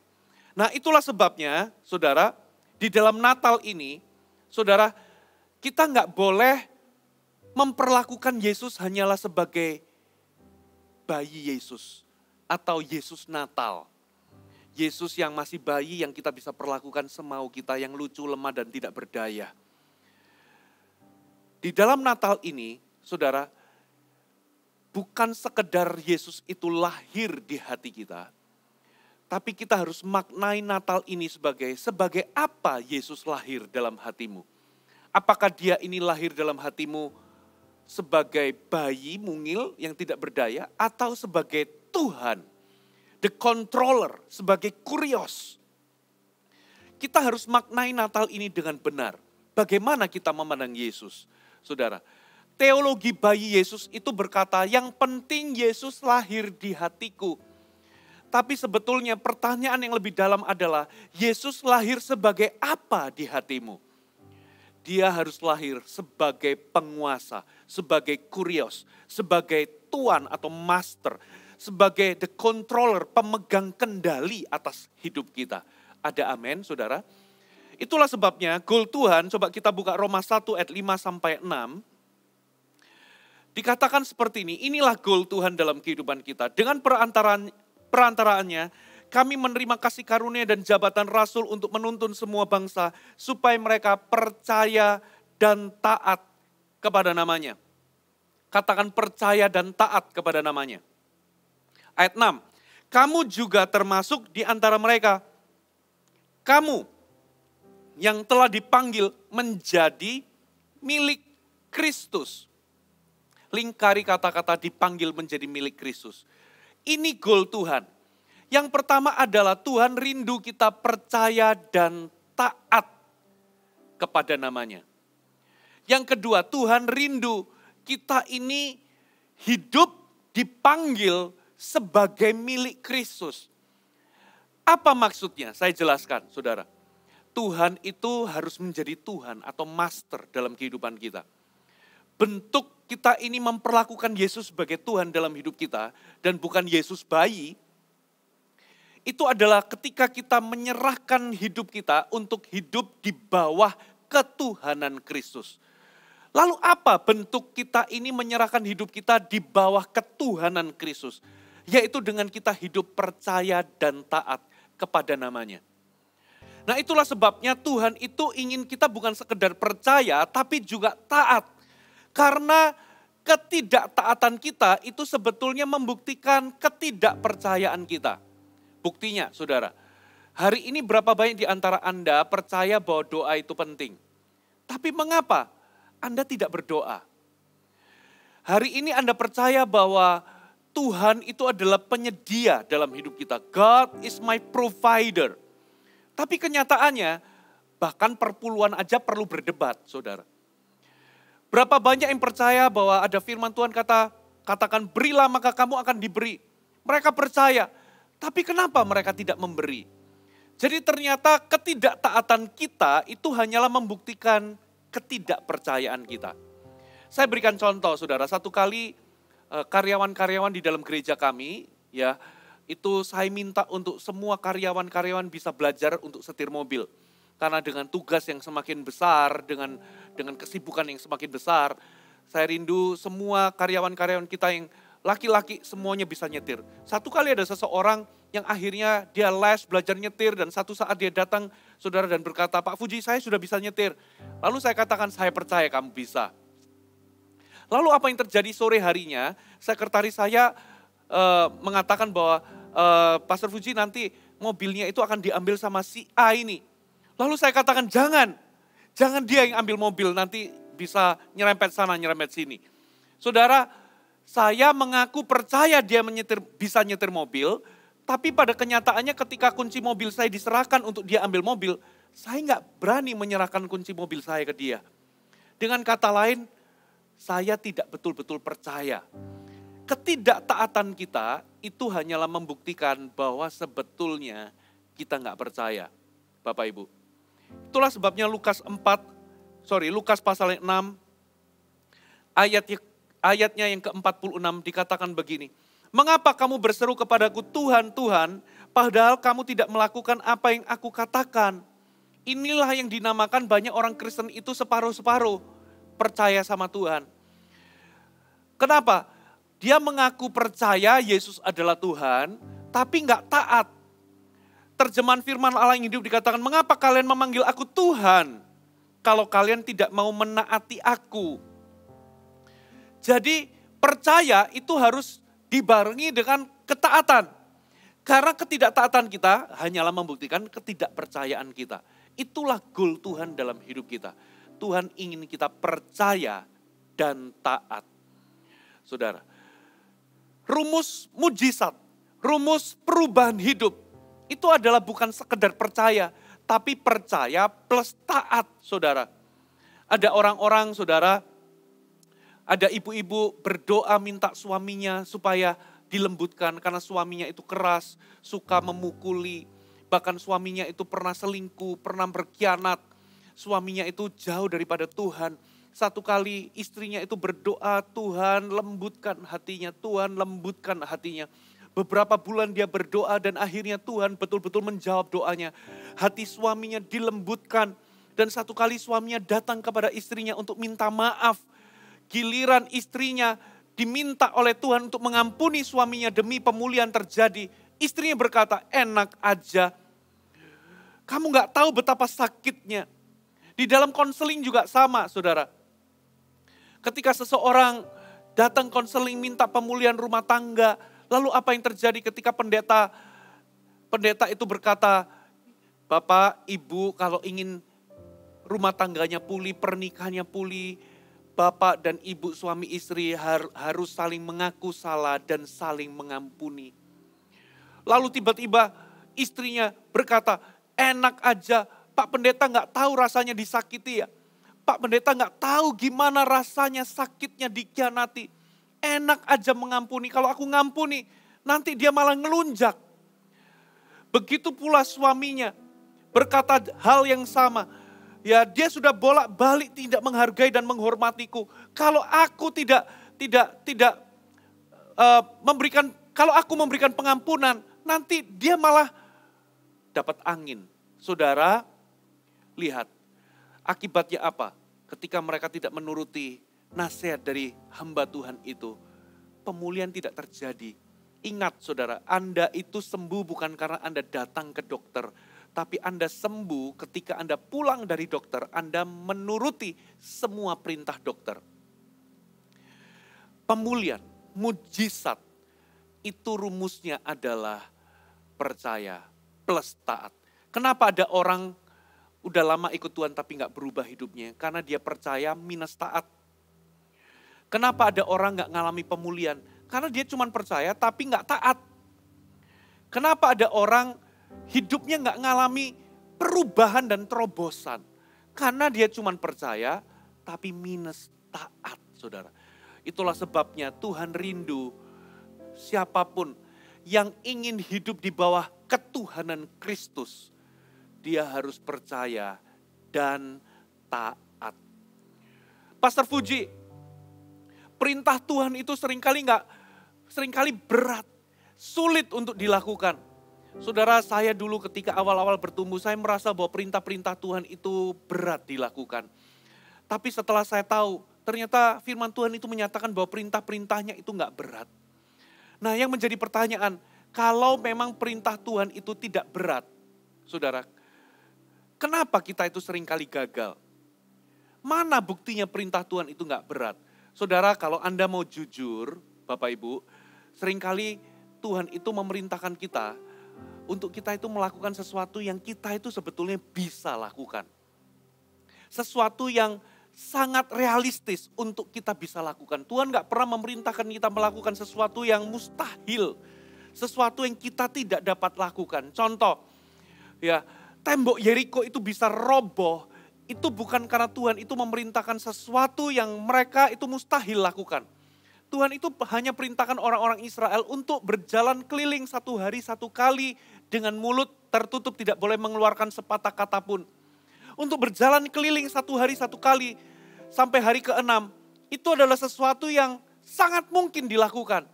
Nah itulah sebabnya, saudara, di dalam Natal ini, saudara, kita nggak boleh memperlakukan Yesus hanyalah sebagai bayi Yesus atau Yesus Natal. Yesus yang masih bayi yang kita bisa perlakukan semau kita yang lucu, lemah dan tidak berdaya. Di dalam Natal ini, saudara, bukan sekedar Yesus itu lahir di hati kita, tapi kita harus maknai Natal ini sebagai apa Yesus lahir dalam hatimu. Apakah dia ini lahir dalam hatimu sebagai bayi mungil yang tidak berdaya atau sebagai Tuhan? The controller, sebagai kurios. Kita harus maknai Natal ini dengan benar. Bagaimana kita memandang Yesus? Saudara, teologi bayi Yesus itu berkata, yang penting Yesus lahir di hatiku. Tapi sebetulnya pertanyaan yang lebih dalam adalah, Yesus lahir sebagai apa di hatimu? Dia harus lahir sebagai penguasa, sebagai kurios, sebagai tuan atau master, sebagai the controller, pemegang kendali atas hidup kita. Ada amin, saudara? Itulah sebabnya goal Tuhan, coba kita buka Roma 1 ayat 5 sampai 6. Dikatakan seperti ini, inilah goal Tuhan dalam kehidupan kita. Dengan perantaraannya, kami menerima kasih karunia dan jabatan rasul untuk menuntun semua bangsa, supaya mereka percaya dan taat kepada namanya. Katakan percaya dan taat kepada namanya. Ayat 6, kamu juga termasuk di antara mereka. Kamu yang telah dipanggil menjadi milik Kristus. Lingkari kata-kata dipanggil menjadi milik Kristus. Ini goal Tuhan. Yang pertama adalah Tuhan rindu kita percaya dan taat kepada namanya. Yang kedua, Tuhan rindu kita ini hidup dipanggil sebagai milik Kristus. Apa maksudnya? Saya jelaskan, saudara. Tuhan itu harus menjadi Tuhan atau master dalam kehidupan kita. Bentuk kita ini memperlakukan Yesus sebagai Tuhan dalam hidup kita dan bukan Yesus bayi, itu adalah ketika kita menyerahkan hidup kita untuk hidup di bawah ketuhanan Kristus. Lalu apa bentuk kita ini menyerahkan hidup kita di bawah ketuhanan Kristus? Yaitu dengan kita hidup percaya dan taat kepada namanya. Nah itulah sebabnya Tuhan itu ingin kita bukan sekedar percaya tapi juga taat. Karena ketidaktaatan kita itu sebetulnya membuktikan ketidakpercayaan kita. Buktinya saudara, hari ini berapa banyak di antara Anda percaya bahwa doa itu penting. Tapi mengapa Anda tidak berdoa? Hari ini Anda percaya bahwa Tuhan itu adalah penyedia dalam hidup kita. God is my provider. Tapi kenyataannya bahkan perpuluhan aja perlu berdebat saudara. Berapa banyak yang percaya bahwa ada firman Tuhan katakan berilah maka kamu akan diberi. Mereka percaya, tapi kenapa mereka tidak memberi? Jadi ternyata ketidaktaatan kita itu hanyalah membuktikan ketidakpercayaan kita. Saya berikan contoh saudara, satu kali karyawan-karyawan di dalam gereja kami, ya itu saya minta untuk semua karyawan-karyawan bisa belajar untuk setir mobil. Karena dengan tugas yang semakin besar, dengan kesibukan yang semakin besar, saya rindu semua karyawan-karyawan kita yang laki-laki semuanya bisa nyetir. Satu kali ada seseorang yang akhirnya dia les belajar nyetir dan satu saat dia datang saudara dan berkata, Pak Fuji saya sudah bisa nyetir. Lalu saya katakan saya percaya kamu bisa. Lalu apa yang terjadi sore harinya, sekretaris saya mengatakan bahwa Pastor Fuji nanti mobilnya itu akan diambil sama si A ini. Lalu saya katakan jangan dia yang ambil mobil, nanti bisa nyerempet sana, nyerempet sini. Saudara, saya mengaku percaya dia bisa nyetir mobil, tapi pada kenyataannya ketika kunci mobil saya diserahkan untuk dia ambil mobil, saya nggak berani menyerahkan kunci mobil saya ke dia. Dengan kata lain, saya tidak betul-betul percaya. Ketidaktaatan kita itu hanyalah membuktikan bahwa sebetulnya kita nggak percaya, Bapak Ibu. Itulah sebabnya Lukas pasal 6 ayatnya yang ke-46 dikatakan begini. Mengapa kamu berseru kepadaku Tuhan, Tuhan, padahal kamu tidak melakukan apa yang aku katakan? Inilah yang dinamakan banyak orang Kristen itu separuh-separuh percaya sama Tuhan. Kenapa? Dia mengaku percaya Yesus adalah Tuhan, tapi nggak taat. Terjemahan firman Allah yang hidup dikatakan, mengapa kalian memanggil aku Tuhan, kalau kalian tidak mau menaati aku? Jadi percaya itu harus dibarengi dengan ketaatan. Karena ketidaktaatan kita hanyalah membuktikan ketidakpercayaan kita. Itulah goal Tuhan dalam hidup kita. Tuhan ingin kita percaya dan taat. Saudara, rumus mujizat, rumus perubahan hidup, itu adalah bukan sekedar percaya, tapi percaya plus taat, saudara. Ada orang-orang, saudara, ada ibu-ibu berdoa minta suaminya supaya dilembutkan karena suaminya itu keras, suka memukuli. Bahkan suaminya itu pernah selingkuh, pernah berkhianat. Suaminya itu jauh daripada Tuhan. Satu kali istrinya itu berdoa, Tuhan lembutkan hatinya, Tuhan lembutkan hatinya. Beberapa bulan dia berdoa dan akhirnya Tuhan betul-betul menjawab doanya. Hati suaminya dilembutkan dan satu kali suaminya datang kepada istrinya untuk minta maaf. Giliran istrinya diminta oleh Tuhan untuk mengampuni suaminya demi pemulihan terjadi. Istrinya berkata, enak aja. Kamu gak tahu betapa sakitnya. Di dalam konseling juga sama, saudara. Ketika seseorang datang konseling minta pemulihan rumah tangga, lalu apa yang terjadi ketika pendeta itu berkata, Bapak, Ibu kalau ingin rumah tangganya pulih, pernikahannya pulih, Bapak dan Ibu suami istri harus saling mengaku salah dan saling mengampuni. Lalu tiba-tiba istrinya berkata, enak aja, Pak Pendeta gak tahu rasanya disakiti ya. Pak Pendeta gak tahu gimana rasanya sakitnya dikhianati. Enak aja mengampuni, kalau aku ngampuni nanti dia malah ngelunjak. Begitu pula suaminya berkata hal yang sama. Ya, dia sudah bolak-balik tidak menghargai dan menghormatiku. Kalau aku tidak kalau aku memberikan pengampunan, nanti dia malah dapat angin. Saudara, lihat akibatnya apa? Ketika mereka tidak menuruti nasihat dari hamba Tuhan itu, pemulihan tidak terjadi. Ingat saudara, Anda itu sembuh bukan karena Anda datang ke dokter, tapi Anda sembuh ketika Anda pulang dari dokter, Anda menuruti semua perintah dokter. Pemulihan, mujizat, itu rumusnya adalah percaya plus taat. Kenapa ada orang udah lama ikut Tuhan tapi gak berubah hidupnya? Karena dia percaya minus taat. Kenapa ada orang gak ngalami pemulihan? Karena dia cuma percaya tapi gak taat. Kenapa ada orang hidupnya gak ngalami perubahan dan terobosan? Karena dia cuma percaya tapi minus taat, saudara. Itulah sebabnya Tuhan rindu siapapun yang ingin hidup di bawah ketuhanan Kristus. Dia harus percaya dan taat. Pastor Fuji, perintah Tuhan itu seringkali berat, sulit untuk dilakukan. Saudara, saya dulu ketika awal-awal bertumbuh, saya merasa bahwa perintah-perintah Tuhan itu berat dilakukan. Tapi setelah saya tahu, ternyata firman Tuhan itu menyatakan bahwa perintah-perintahnya itu enggak berat. Nah, yang menjadi pertanyaan, kalau memang perintah Tuhan itu tidak berat, saudara, kenapa kita itu seringkali gagal? Mana buktinya perintah Tuhan itu enggak berat? Saudara, kalau Anda mau jujur, Bapak Ibu, seringkali Tuhan itu memerintahkan kita untuk kita itu melakukan sesuatu yang kita itu sebetulnya bisa lakukan. Sesuatu yang sangat realistis untuk kita bisa lakukan. Tuhan gak pernah memerintahkan kita melakukan sesuatu yang mustahil. Sesuatu yang kita tidak dapat lakukan. Contoh, ya, tembok Yeriko itu bisa roboh. Itu bukan karena Tuhan itu memerintahkan sesuatu yang mereka itu mustahil lakukan. Tuhan itu hanya perintahkan orang-orang Israel untuk berjalan keliling 1 hari 1 kali dengan mulut tertutup, tidak boleh mengeluarkan sepatah kata pun. Untuk berjalan keliling 1 hari 1 kali sampai hari ke-6, itu adalah sesuatu yang sangat mungkin dilakukan.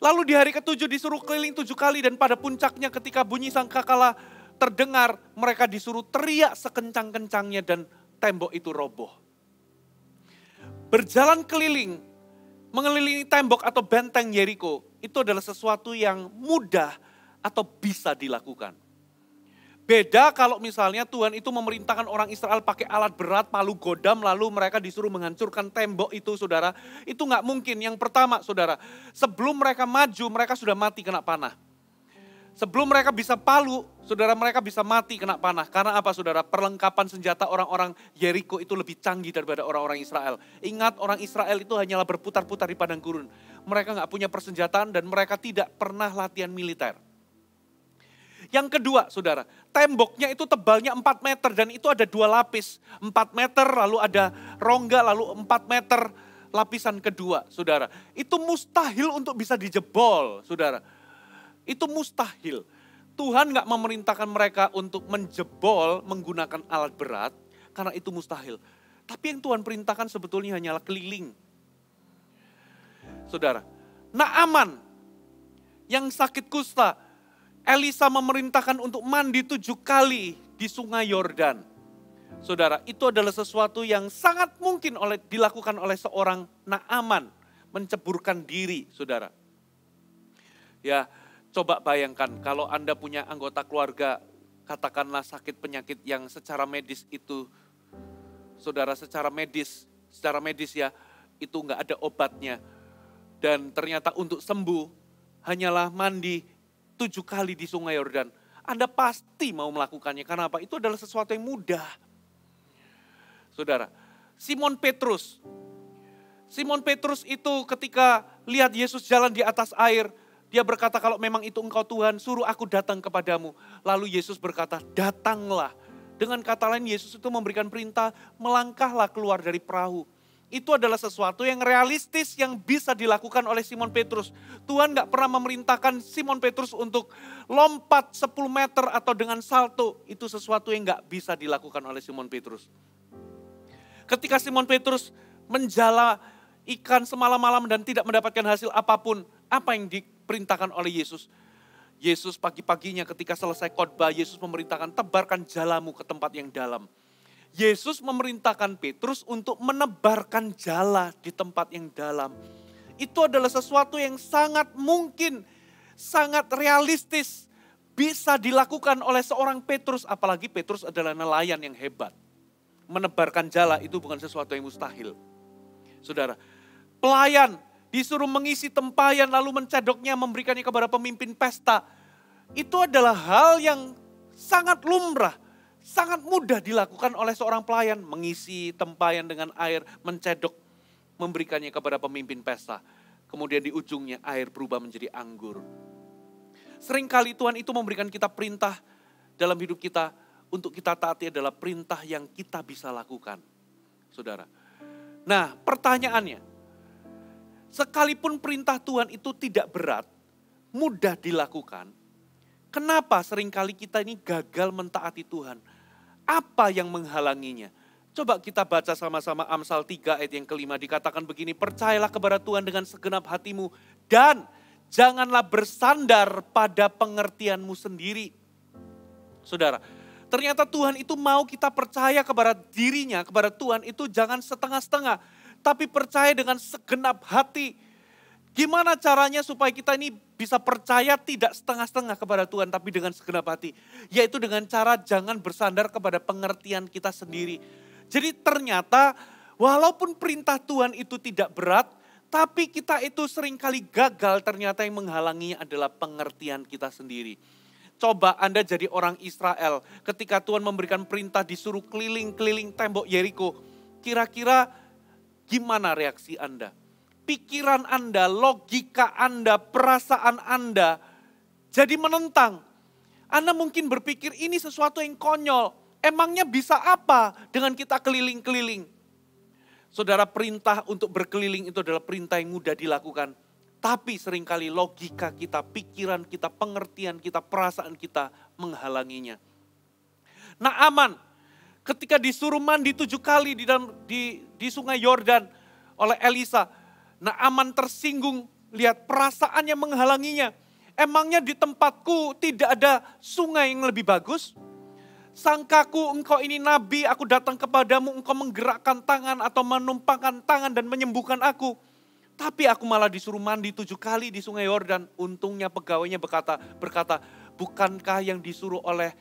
Lalu di hari ke-7 disuruh keliling 7 kali dan pada puncaknya ketika bunyi sangkakala terdengar, mereka disuruh teriak sekencang-kencangnya dan tembok itu roboh. Berjalan keliling, mengelilingi tembok atau benteng Yeriko, itu adalah sesuatu yang mudah atau bisa dilakukan. Beda kalau misalnya Tuhan itu memerintahkan orang Israel pakai alat berat, palu godam, lalu mereka disuruh menghancurkan tembok itu, saudara. Itu gak mungkin. Yang pertama, saudara, sebelum mereka maju, mereka sudah mati kena panah. Sebelum mereka bisa palu, saudara, mereka bisa mati kena panah. Karena apa, saudara? Perlengkapan senjata orang-orang Yeriko itu lebih canggih daripada orang-orang Israel. Ingat, orang Israel itu hanyalah berputar-putar di padang gurun. Mereka gak punya persenjataan dan mereka tidak pernah latihan militer. Yang kedua, saudara, temboknya itu tebalnya 4 meter dan itu ada 2 lapis. 4 meter, lalu ada rongga, lalu 4 meter lapisan kedua, saudara. Itu mustahil untuk bisa dijebol, saudara. Itu mustahil. Tuhan gak memerintahkan mereka untuk menjebol menggunakan alat berat, karena itu mustahil. Tapi yang Tuhan perintahkan sebetulnya hanyalah keliling. Saudara, Naaman yang sakit kusta, Elisa memerintahkan untuk mandi 7 kali di sungai Yordan. Saudara, itu adalah sesuatu yang sangat mungkin dilakukan oleh seorang Naaman. Menceburkan diri, saudara. Ya, coba bayangkan kalau Anda punya anggota keluarga, katakanlah sakit penyakit yang secara medis itu, saudara, secara medis ya, itu enggak ada obatnya. Dan ternyata untuk sembuh, hanyalah mandi 7 kali di sungai Yordan. Anda pasti mau melakukannya. Karena apa? Itu adalah sesuatu yang mudah. Saudara, Simon Petrus itu ketika lihat Yesus jalan di atas air, dia berkata, kalau memang itu engkau Tuhan, suruh aku datang kepadamu. Lalu Yesus berkata, datanglah. Dengan kata lain, Yesus itu memberikan perintah, melangkahlah keluar dari perahu. itu adalah sesuatu yang realistis yang bisa dilakukan oleh Simon Petrus. Tuhan gak pernah memerintahkan Simon Petrus untuk lompat 10 meter atau dengan salto. Itu sesuatu yang gak bisa dilakukan oleh Simon Petrus. Ketika Simon Petrus menjala ikan semalam-malam dan tidak mendapatkan hasil apapun, apa yang diperintahkan oleh Yesus? Yesus pagi-paginya ketika selesai khotbah, Yesus memerintahkan tebarkan jalamu ke tempat yang dalam. Yesus memerintahkan Petrus untuk menebarkan jala di tempat yang dalam. Itu adalah sesuatu yang sangat mungkin, sangat realistis, bisa dilakukan oleh seorang Petrus, apalagi Petrus adalah nelayan yang hebat. Menebarkan jala itu bukan sesuatu yang mustahil. Saudara, pelayan disuruh mengisi tempayan lalu mencedoknya, memberikannya kepada pemimpin pesta. Itu adalah hal yang sangat lumrah, sangat mudah dilakukan oleh seorang pelayan. Mengisi tempayan dengan air, mencedok, memberikannya kepada pemimpin pesta. Kemudian di ujungnya air berubah menjadi anggur. Seringkali Tuhan itu memberikan kita perintah dalam hidup kita, untuk kita taati adalah perintah yang kita bisa lakukan. Saudara. Nah, pertanyaannya, sekalipun perintah Tuhan itu tidak berat, mudah dilakukan, kenapa seringkali kita ini gagal mentaati Tuhan? Apa yang menghalanginya? Coba kita baca sama-sama Amsal 3 ayat yang kelima, dikatakan begini, percayalah kepada Tuhan dengan segenap hatimu dan janganlah bersandar pada pengertianmu sendiri. Saudara, ternyata Tuhan itu mau kita percaya kepada dirinya, kepada Tuhan itu jangan setengah-setengah, tapi percaya dengan segenap hati. Gimana caranya supaya kita ini bisa percaya tidak setengah-setengah kepada Tuhan, tapi dengan segenap hati? Yaitu dengan cara jangan bersandar kepada pengertian kita sendiri. Jadi ternyata walaupun perintah Tuhan itu tidak berat, tapi kita itu seringkali gagal, ternyata yang menghalanginya adalah pengertian kita sendiri. Coba Anda jadi orang Israel, ketika Tuhan memberikan perintah disuruh keliling-keliling tembok Yeriko, kira-kira gimana reaksi Anda? Pikiran Anda, logika Anda, perasaan Anda jadi menentang. Anda mungkin berpikir ini sesuatu yang konyol. Emangnya bisa apa dengan kita keliling-keliling? Saudara, perintah untuk berkeliling itu adalah perintah yang mudah dilakukan. Tapi seringkali logika kita, pikiran kita, pengertian kita, perasaan kita menghalanginya. Naaman ketika disuruh mandi 7 kali di sungai Yordan oleh Elisa, Naaman tersinggung, lihat perasaannya menghalanginya. Emangnya di tempatku tidak ada sungai yang lebih bagus? Sangkaku engkau ini nabi, aku datang kepadamu, engkau menggerakkan tangan atau menumpangkan tangan dan menyembuhkan aku. Tapi aku malah disuruh mandi 7 kali di sungai Yordan. Untungnya pegawainya berkata, bukankah yang disuruh oleh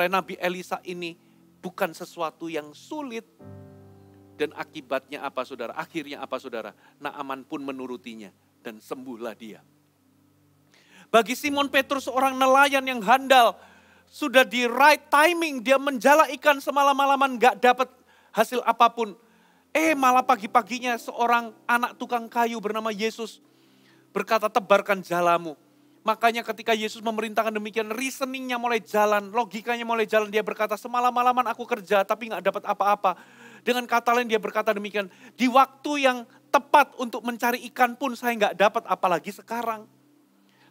Nabi Elisa ini bukan sesuatu yang sulit? Dan akibatnya apa saudara? Akhirnya apa saudara? Naaman pun menurutinya dan sembuhlah dia. Bagi Simon Petrus seorang nelayan yang handal, sudah di right timing, dia menjala ikan semalam-malaman gak dapat hasil apapun. Malah pagi-paginya seorang anak tukang kayu bernama Yesus berkata tebarkan jalamu. Makanya ketika Yesus memerintahkan demikian, reasoningnya mulai jalan, logikanya mulai jalan. Dia berkata semalam-malaman aku kerja tapi gak dapat apa-apa. Dengan kata lain dia berkata demikian, di waktu yang tepat untuk mencari ikan pun saya gak dapat, apalagi sekarang.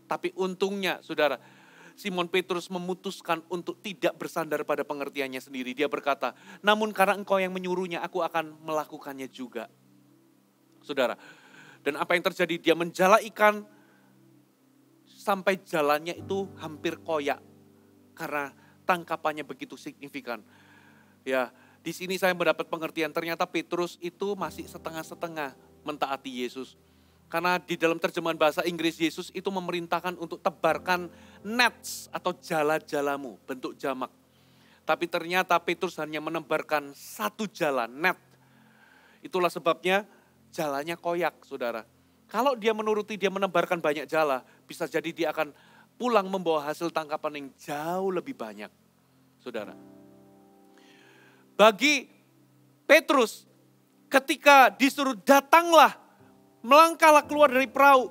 Tapi untungnya saudara, Simon Petrus memutuskan untuk tidak bersandar pada pengertiannya sendiri. Dia berkata, namun karena engkau yang menyuruhnya, aku akan melakukannya juga. Saudara, dan apa yang terjadi? Dia menjala ikan sampai jalannya itu hampir koyak. Karena tangkapannya begitu signifikan. Ya, di sini saya mendapat pengertian, ternyata Petrus itu masih setengah-setengah mentaati Yesus. Karena di dalam terjemahan bahasa Inggris, Yesus itu memerintahkan untuk tebarkan nets atau jala-jalamu, bentuk jamak. Tapi ternyata Petrus hanya menebarkan 1 jala, net. Itulah sebabnya jalannya koyak, saudara. Kalau dia menuruti, dia menebarkan banyak jala, bisa jadi dia akan pulang membawa hasil tangkapan yang jauh lebih banyak, saudara. Bagi Petrus, ketika disuruh datanglah, melangkahlah keluar dari perahu.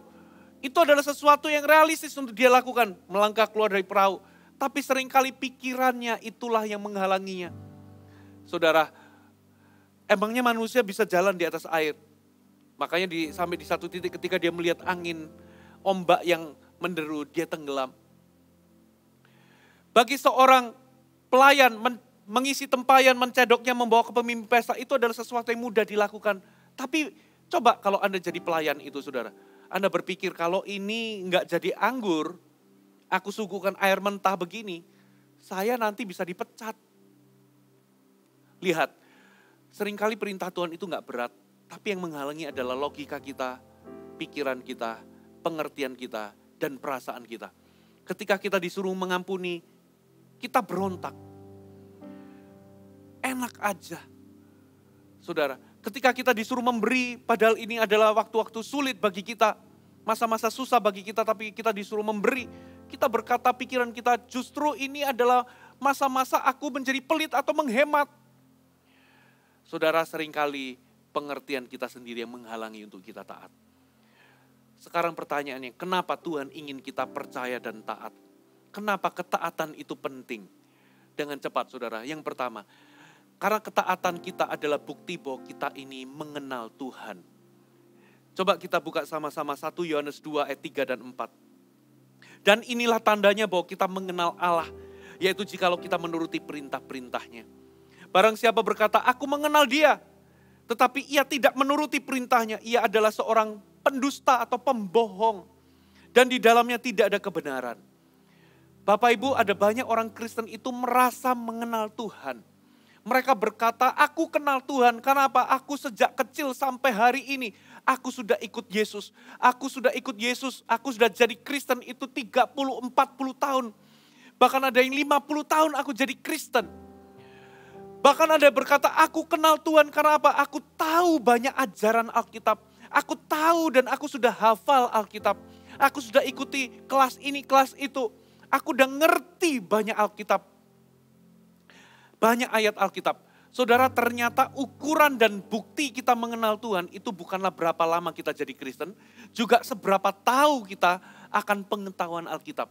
Itu adalah sesuatu yang realistis untuk dia lakukan, melangkah keluar dari perahu. Tapi seringkali pikirannya itulah yang menghalanginya. Saudara, Emangnya manusia bisa jalan di atas air? Makanya sampai di satu titik ketika dia melihat angin, ombak yang menderu, dia tenggelam. Bagi seorang pelayan mengisi tempayan, mencedoknya, membawa ke pemimpin pesta, itu adalah sesuatu yang mudah dilakukan. Tapi coba kalau Anda jadi pelayan itu, saudara. Anda berpikir kalau ini nggak jadi anggur, aku suguhkan air mentah begini, saya nanti bisa dipecat. Lihat, seringkali perintah Tuhan itu nggak berat, tapi yang menghalangi adalah logika kita, pikiran kita, pengertian kita, dan perasaan kita. Ketika kita disuruh mengampuni, kita berontak. Enak aja. Saudara, ketika kita disuruh memberi, padahal ini adalah waktu-waktu sulit bagi kita, masa-masa susah bagi kita, tapi kita disuruh memberi. Kita berkata, pikiran kita, justru ini adalah masa-masa aku menjadi pelit atau menghemat. Saudara, seringkali pengertian kita sendiri yang menghalangi untuk kita taat. Sekarang pertanyaannya, kenapa Tuhan ingin kita percaya dan taat? Kenapa ketaatan itu penting? Dengan cepat, saudara. Yang pertama, karena ketaatan kita adalah bukti bahwa kita ini mengenal Tuhan. Coba kita buka sama-sama 1 Yohanes 2 ayat 3 dan 4. Dan inilah tandanya bahwa kita mengenal Allah, yaitu jikalau kita menuruti perintah-perintahnya. Barang siapa berkata, aku mengenal dia, tetapi ia tidak menuruti perintahnya, ia adalah seorang pendusta atau pembohong. Dan di dalamnya tidak ada kebenaran. Bapak Ibu, ada banyak orang Kristen itu merasa mengenal Tuhan. Mereka berkata, aku kenal Tuhan. Kenapa? Aku sejak kecil sampai hari ini, aku sudah ikut Yesus. Aku sudah ikut Yesus, aku sudah jadi Kristen itu 30-40 tahun. Bahkan ada yang 50 tahun aku jadi Kristen. Bahkan ada yang berkata, aku kenal Tuhan. Kenapa? Aku tahu banyak ajaran Alkitab. Aku tahu dan aku sudah hafal Alkitab. Aku sudah ikuti kelas ini, kelas itu. Aku udah ngerti banyak Alkitab. Banyak ayat Alkitab. Saudara, ternyata ukuran dan bukti kita mengenal Tuhan itu bukanlah berapa lama kita jadi Kristen, juga seberapa tahu kita akan pengetahuan Alkitab.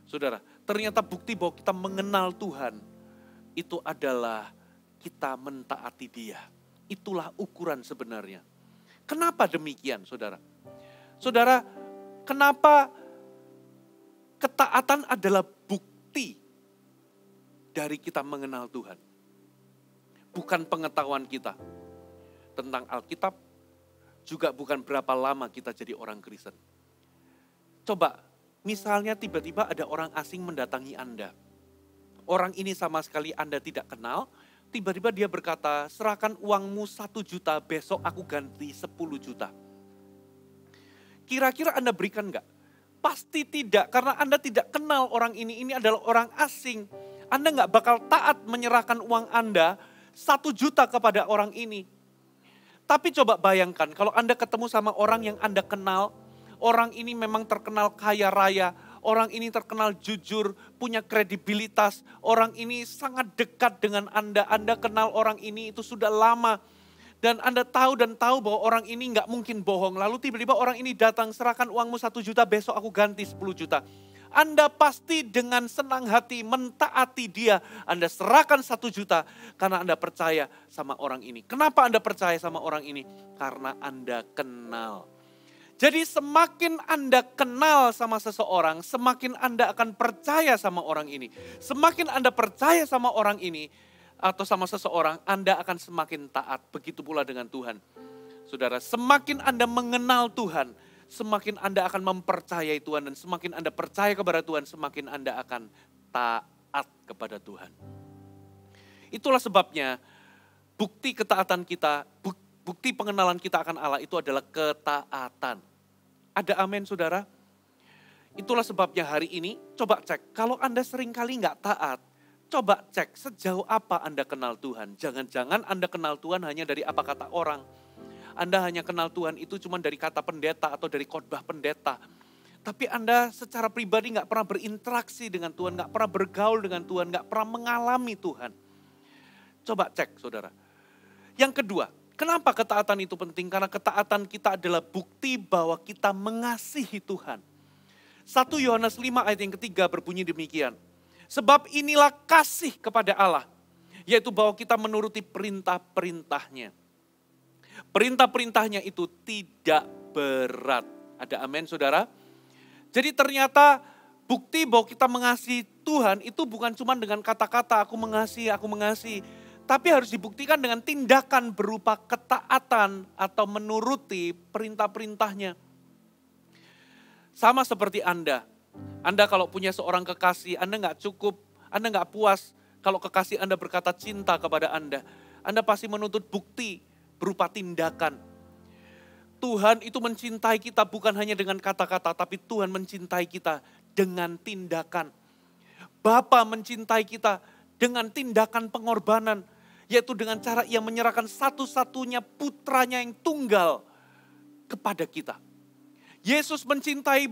Saudara, ternyata bukti bahwa kita mengenal Tuhan itu adalah kita mentaati Dia. Itulah ukuran sebenarnya. Kenapa demikian, saudara? Saudara, kenapa ketaatan adalah bukti dari kita mengenal Tuhan. Bukan pengetahuan kita tentang Alkitab, juga bukan berapa lama kita jadi orang Kristen. Coba, misalnya tiba-tiba ada orang asing mendatangi Anda. Orang ini sama sekali Anda tidak kenal, tiba-tiba dia berkata, serahkan uangmu 1 juta, besok aku ganti 10 juta. Kira-kira Anda berikan enggak? Pasti tidak, karena Anda tidak kenal orang ini adalah orang asing. Anda nggak bakal taat menyerahkan uang Anda 1 juta kepada orang ini. Tapi coba bayangkan kalau Anda ketemu sama orang yang Anda kenal, orang ini memang terkenal kaya raya, orang ini terkenal jujur, punya kredibilitas, orang ini sangat dekat dengan Anda kenal orang ini itu sudah lama. Dan Anda tahu bahwa orang ini nggak mungkin bohong. Lalu tiba-tiba orang ini datang, serahkan uangmu 1 juta, besok aku ganti 10 juta. Anda pasti dengan senang hati mentaati dia. Anda serahkan 1 juta karena Anda percaya sama orang ini. Kenapa Anda percaya sama orang ini? Karena Anda kenal. Jadi semakin Anda kenal sama seseorang, semakin Anda akan percaya sama orang ini. Semakin Anda percaya sama orang ini atau sama seseorang, Anda akan semakin taat. Begitu pula dengan Tuhan. Saudara, semakin Anda mengenal Tuhan, semakin Anda akan mempercayai Tuhan, dan semakin Anda percaya kepada Tuhan, semakin Anda akan taat kepada Tuhan. Itulah sebabnya bukti ketaatan kita, bukti pengenalan kita akan Allah itu adalah ketaatan. Ada amin, saudara? Itulah sebabnya hari ini, coba cek, kalau Anda seringkali nggak taat, coba cek sejauh apa Anda kenal Tuhan. Jangan-jangan Anda kenal Tuhan hanya dari apa kata orang. Anda hanya kenal Tuhan itu cuma dari kata pendeta atau dari khotbah pendeta. Tapi Anda secara pribadi nggak pernah berinteraksi dengan Tuhan, nggak pernah bergaul dengan Tuhan, nggak pernah mengalami Tuhan. Coba cek, saudara. Yang kedua, kenapa ketaatan itu penting? Karena ketaatan kita adalah bukti bahwa kita mengasihi Tuhan. 1 Yohanes 5 ayat yang ketiga berbunyi demikian. Sebab inilah kasih kepada Allah, Yaitu bahwa kita menuruti perintah-perintahnya. Perintah-perintahnya itu tidak berat. Ada amin saudara? Jadi ternyata bukti bahwa kita mengasihi Tuhan itu bukan cuma dengan kata-kata aku mengasihi. Tapi harus dibuktikan dengan tindakan berupa ketaatan atau menuruti perintah-perintahnya. Sama seperti Anda. Anda kalau punya seorang kekasih, Anda nggak cukup, Anda nggak puas kalau kekasih Anda berkata cinta kepada Anda. Anda pasti menuntut bukti berupa tindakan. Tuhan itu mencintai kita bukan hanya dengan kata-kata, tapi Tuhan mencintai kita dengan tindakan. Bapa mencintai kita dengan tindakan pengorbanan, yaitu dengan cara ia menyerahkan satu-satunya putranya yang tunggal kepada kita. Yesus mencintai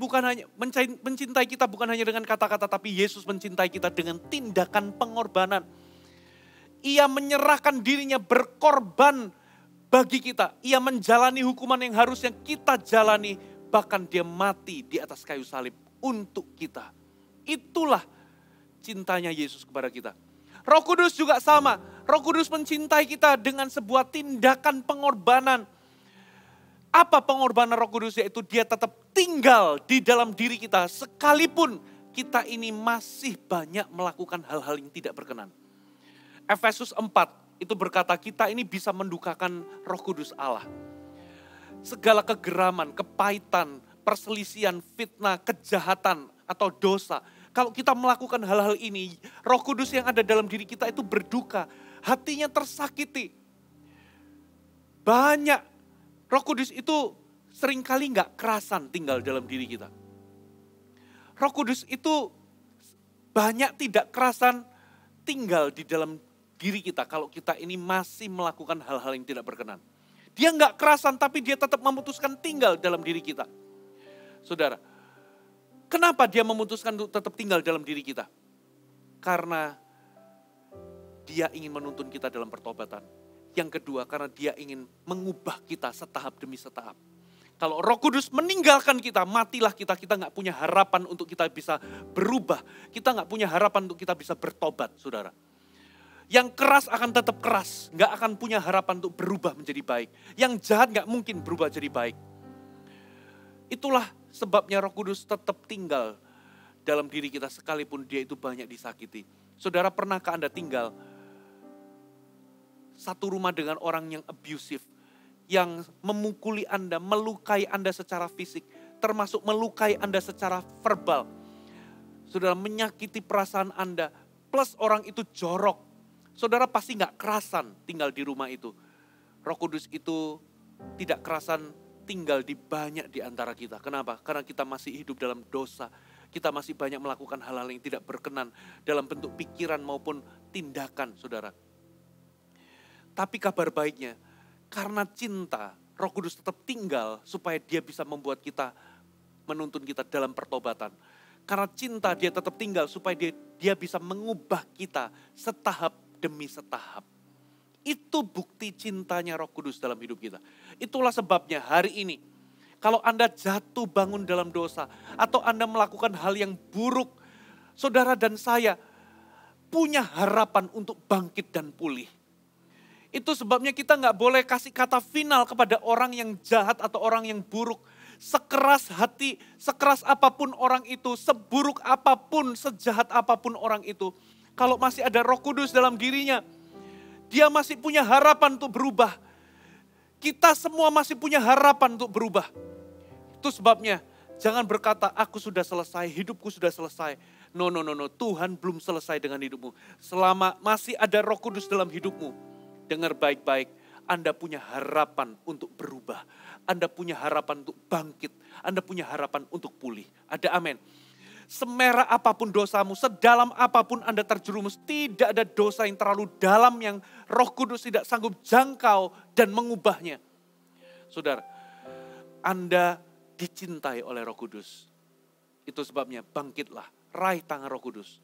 kita bukan hanya dengan kata-kata, tapi Yesus mencintai kita dengan tindakan pengorbanan. Ia menyerahkan dirinya berkorban bagi kita. Ia menjalani hukuman yang harusnya kita jalani, bahkan dia mati di atas kayu salib untuk kita. Itulah cintanya Yesus kepada kita. Roh Kudus juga sama. Roh Kudus mencintai kita dengan sebuah tindakan pengorbanan. Apa pengorbanan Roh Kudus? Yaitu dia tetap tinggal di dalam diri kita sekalipun kita ini masih banyak melakukan hal-hal yang tidak berkenan. Efesus 4 itu berkata kita ini bisa mendukakan Roh Kudus Allah. Segala kegeraman, kepahitan, perselisihan, fitnah, kejahatan atau dosa. Kalau kita melakukan hal-hal ini, Roh Kudus yang ada dalam diri kita itu berduka. Hatinya tersakiti. Banyak. Roh Kudus itu seringkali gak kerasan tinggal dalam diri kita. Roh Kudus itu banyak tidak kerasan tinggal di dalam diri kita kalau kita ini masih melakukan hal-hal yang tidak berkenan. Dia gak kerasan tapi dia tetap memutuskan tinggal dalam diri kita. Saudara, kenapa dia memutuskan untuk tetap tinggal dalam diri kita? Karena dia ingin menuntun kita dalam pertobatan. Yang kedua, karena dia ingin mengubah kita setahap demi setahap. Kalau Roh Kudus meninggalkan kita, matilah kita. Kita gak punya harapan untuk kita bisa berubah. Kita gak punya harapan untuk kita bisa bertobat, saudara. Yang keras akan tetap keras. Gak akan punya harapan untuk berubah menjadi baik. Yang jahat gak mungkin berubah jadi baik. Itulah sebabnya Roh Kudus tetap tinggal dalam diri kita sekalipun dia itu banyak disakiti. Saudara, pernahkah Anda tinggal satu rumah dengan orang yang abusive, yang memukuli Anda, melukai Anda secara fisik, termasuk melukai Anda secara verbal. Saudara, menyakiti perasaan Anda, plus orang itu jorok. Saudara pasti gak kerasan tinggal di rumah itu. Roh Kudus itu tidak kerasan tinggal di banyak di antara kita. Kenapa? Karena kita masih hidup dalam dosa. Kita masih banyak melakukan hal-hal yang tidak berkenan dalam bentuk pikiran maupun tindakan, saudara. Tapi kabar baiknya, karena cinta, Roh Kudus tetap tinggal supaya dia bisa membuat kita, menuntun kita dalam pertobatan. Karena cinta dia tetap tinggal supaya dia bisa mengubah kita setahap demi setahap. Itu bukti cintanya Roh Kudus dalam hidup kita. Itulah sebabnya hari ini, kalau Anda jatuh bangun dalam dosa, atau Anda melakukan hal yang buruk, saudara dan saya punya harapan untuk bangkit dan pulih. Itu sebabnya kita gak boleh kasih kata final kepada orang yang jahat atau orang yang buruk. Sekeras hati, sekeras apapun orang itu, seburuk apapun, sejahat apapun orang itu. Kalau masih ada Roh Kudus dalam dirinya, dia masih punya harapan untuk berubah. Kita semua masih punya harapan untuk berubah. Itu sebabnya jangan berkata aku sudah selesai, hidupku sudah selesai. No, Tuhan belum selesai dengan hidupmu. Selama masih ada Roh Kudus dalam hidupmu, dengar baik-baik, Anda punya harapan untuk berubah. Anda punya harapan untuk bangkit. Anda punya harapan untuk pulih. Ada amin. Semerah apapun dosamu, sedalam apapun Anda terjerumus, tidak ada dosa yang terlalu dalam yang Roh Kudus tidak sanggup jangkau dan mengubahnya. Saudara, Anda dicintai oleh Roh Kudus. Itu sebabnya bangkitlah, raih tangan Roh Kudus.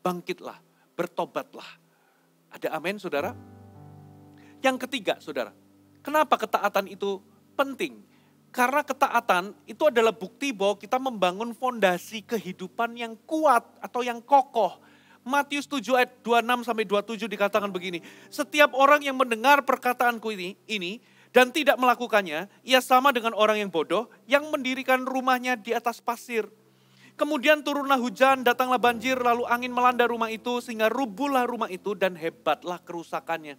Bangkitlah, bertobatlah. Ada amin, saudara? Yang ketiga, saudara, kenapa ketaatan itu penting? Karena ketaatan itu adalah bukti bahwa kita membangun fondasi kehidupan yang kuat atau yang kokoh. Matius 7 ayat 26 sampai 27 dikatakan begini. Setiap orang yang mendengar perkataanku ini dan tidak melakukannya, ia sama dengan orang yang bodoh yang mendirikan rumahnya di atas pasir. Kemudian turunlah hujan, datanglah banjir, lalu angin melanda rumah itu sehingga rubuhlah rumah itu dan hebatlah kerusakannya.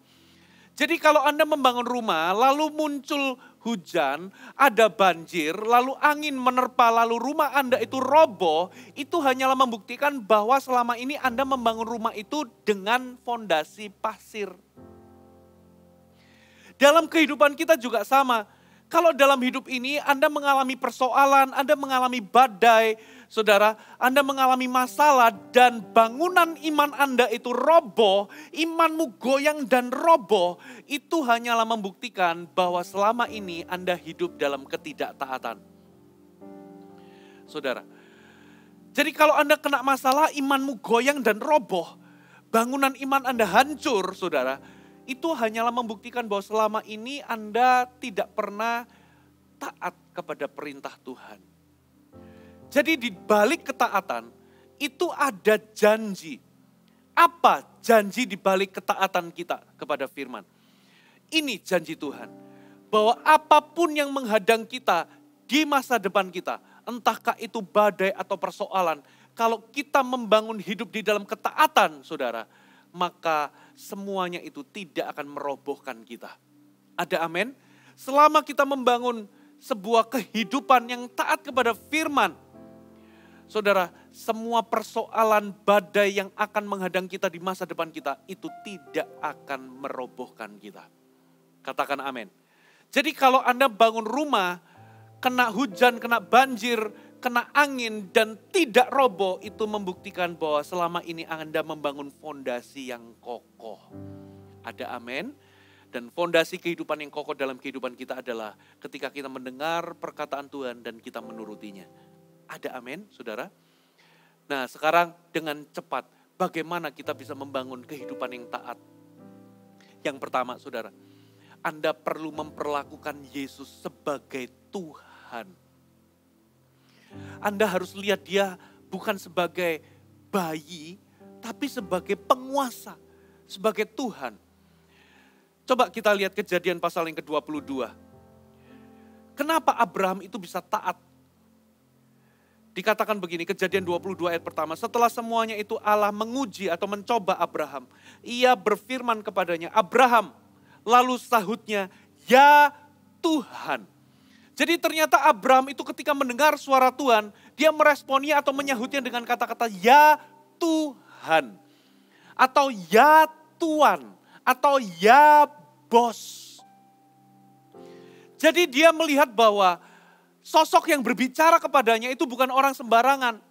Jadi kalau Anda membangun rumah, lalu muncul hujan, ada banjir, lalu angin menerpa, lalu rumah Anda itu roboh, itu hanyalah membuktikan bahwa selama ini Anda membangun rumah itu dengan fondasi pasir. Dalam kehidupan kita juga sama. Kalau dalam hidup ini Anda mengalami persoalan, Anda mengalami badai, saudara, Anda mengalami masalah dan bangunan iman Anda itu roboh, imanmu goyang dan roboh, itu hanyalah membuktikan bahwa selama ini Anda hidup dalam ketidaktaatan. Saudara, jadi kalau Anda kena masalah, imanmu goyang dan roboh, bangunan iman Anda hancur, saudara, itu hanyalah membuktikan bahwa selama ini Anda tidak pernah taat kepada perintah Tuhan. Jadi di balik ketaatan itu ada janji. Apa janji di balik ketaatan kita kepada firman? Ini janji Tuhan. Bahwa apapun yang menghadang kita di masa depan kita, entahkah itu badai atau persoalan, kalau kita membangun hidup di dalam ketaatan, saudara, maka semuanya itu tidak akan merobohkan kita. Ada amin? Selama kita membangun sebuah kehidupan yang taat kepada firman, saudara, semua persoalan badai yang akan menghadang kita di masa depan kita, itu tidak akan merobohkan kita. Katakan amin. Jadi kalau Anda bangun rumah, kena hujan, kena banjir, kena angin dan tidak roboh, itu membuktikan bahwa selama ini Anda membangun fondasi yang kokoh. Ada amin? Dan fondasi kehidupan yang kokoh dalam kehidupan kita adalah ketika kita mendengar perkataan Tuhan dan kita menurutinya. Ada amin, saudara? Nah sekarang dengan cepat, bagaimana kita bisa membangun kehidupan yang taat? Yang pertama, saudara, Anda perlu memperlakukan Yesus sebagai Tuhan. Anda harus lihat dia bukan sebagai bayi, tapi sebagai penguasa, sebagai Tuhan. Coba kita lihat Kejadian pasal yang ke-22. Kenapa Abraham itu bisa taat? Dikatakan begini, Kejadian 22 ayat pertama. Setelah semuanya itu Allah menguji atau mencoba Abraham. Ia berfirman kepadanya, Abraham. Lalu sahutnya, ya Tuhan. Jadi ternyata Abraham itu ketika mendengar suara Tuhan, dia meresponnya atau menyahutnya dengan kata-kata ya Tuhan. Atau ya Tuan. Atau ya bos. Jadi dia melihat bahwa sosok yang berbicara kepadanya itu bukan orang sembarangan.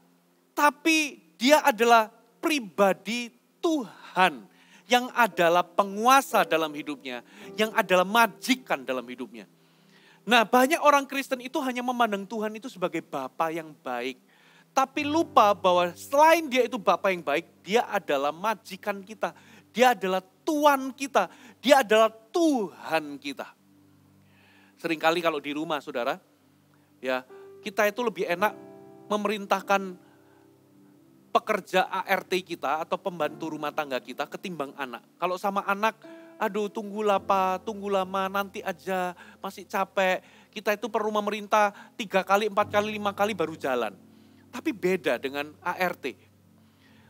Tapi dia adalah pribadi Tuhan. Yang adalah penguasa dalam hidupnya. Yang adalah majikan dalam hidupnya. Nah banyak orang Kristen itu hanya memandang Tuhan itu sebagai Bapa yang baik. Tapi lupa bahwa selain dia itu Bapa yang baik, dia adalah majikan kita. Dia adalah Tuan kita. Dia adalah Tuhan kita. Seringkali kalau di rumah saudara, ya kita itu lebih enak memerintahkan pekerja ART kita atau pembantu rumah tangga kita ketimbang anak. Kalau sama anak, aduh tunggulah Pak, tunggu lama, nanti aja, masih capek. Kita itu perlu memerintah 3 kali, 4 kali, 5 kali baru jalan. Tapi beda dengan ART.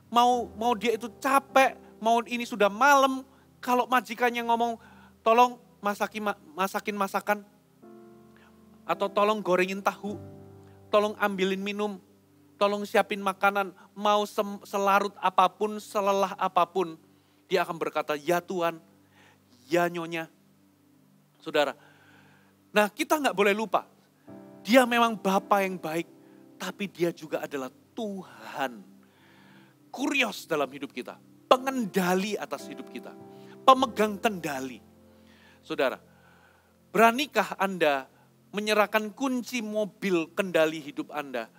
Mau dia itu capek, mau ini sudah malam, kalau majikannya ngomong, tolong masakin masakan, atau tolong gorengin tahu, tolong ambilin minum, tolong siapin makanan, mau selarut apapun, selelah apapun, dia akan berkata, ya Tuhan, ya Nyonya. Saudara, nah kita nggak boleh lupa, dia memang Bapa yang baik, tapi dia juga adalah Tuhan. Kurios dalam hidup kita, pengendali atas hidup kita, pemegang kendali. Saudara, beranikah Anda menyerahkan kunci mobil kendali hidup Anda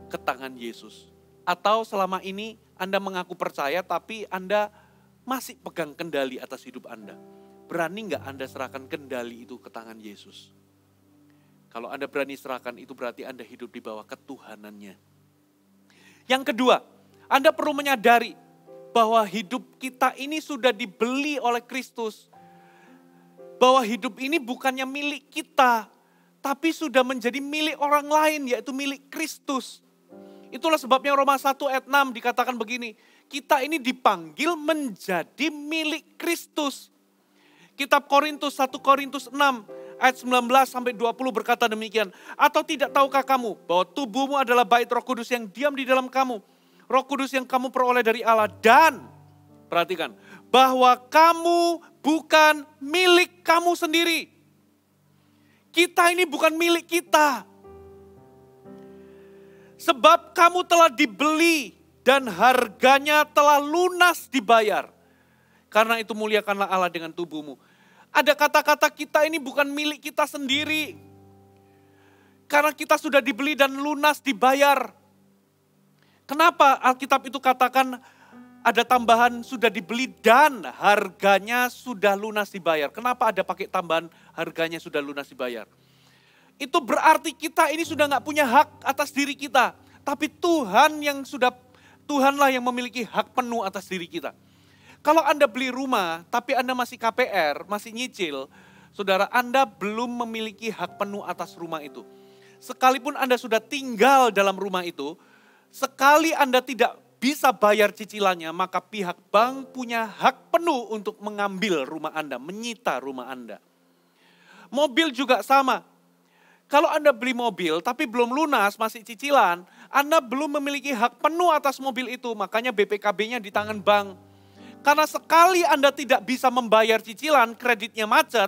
ke tangan Yesus? Atau selama ini Anda mengaku percaya tapi Anda masih pegang kendali atas hidup Anda? Berani nggak Anda serahkan kendali itu ke tangan Yesus? Kalau Anda berani serahkan, itu berarti Anda hidup di bawah ketuhanannya. Yang kedua, Anda perlu menyadari bahwa hidup kita ini sudah dibeli oleh Kristus. Bahwa hidup ini bukannya milik kita, tapi sudah menjadi milik orang lain, yaitu milik Kristus. Itulah sebabnya Roma 1 ayat 6 dikatakan begini, kita ini dipanggil menjadi milik Kristus. Kitab Korintus, 1 Korintus 6 ayat 19 sampai 20 berkata demikian. Atau tidak tahukah kamu bahwa tubuhmu adalah bait Roh Kudus yang diam di dalam kamu. Roh Kudus yang kamu peroleh dari Allah, dan perhatikan, bahwa kamu bukan milik kamu sendiri. Kita ini bukan milik kita. Sebab kamu telah dibeli dan harganya telah lunas dibayar. Karena itu muliakanlah Allah dengan tubuhmu. Ada kata-kata kita ini bukan milik kita sendiri. Karena kita sudah dibeli dan lunas dibayar. Kenapa Alkitab itu katakan ada tambahan sudah dibeli dan harganya sudah lunas dibayar? Kenapa ada pakai tambahan harganya sudah lunas dibayar? Itu berarti kita ini sudah nggak punya hak atas diri kita. Tapi Tuhanlah yang memiliki hak penuh atas diri kita. Kalau Anda beli rumah tapi Anda masih KPR, masih nyicil, saudara, Anda belum memiliki hak penuh atas rumah itu. Sekalipun Anda sudah tinggal dalam rumah itu, sekali Anda tidak bisa bayar cicilannya, maka pihak bank punya hak penuh untuk mengambil rumah Anda, menyita rumah Anda. Mobil juga sama. Kalau Anda beli mobil tapi belum lunas, masih cicilan, Anda belum memiliki hak penuh atas mobil itu, makanya BPKB-nya di tangan bank. Karena sekali Anda tidak bisa membayar cicilan, kreditnya macet,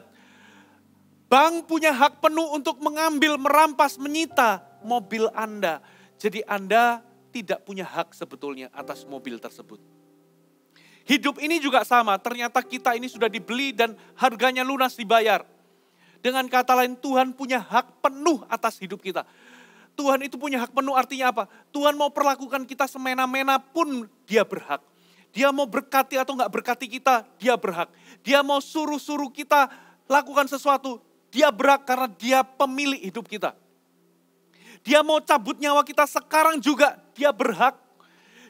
bank punya hak penuh untuk mengambil, merampas, menyita mobil Anda. Jadi Anda tidak punya hak sebetulnya atas mobil tersebut. Hidup ini juga sama, ternyata kita ini sudah dibeli dan harganya lunas dibayar. Dengan kata lain, Tuhan punya hak penuh atas hidup kita. Tuhan itu punya hak penuh artinya apa? Tuhan mau perlakukan kita semena-mena pun dia berhak. Dia mau berkati atau enggak berkati kita, dia berhak. Dia mau suruh-suruh kita lakukan sesuatu, dia berhak karena dia pemilik hidup kita. Dia mau cabut nyawa kita sekarang juga, dia berhak.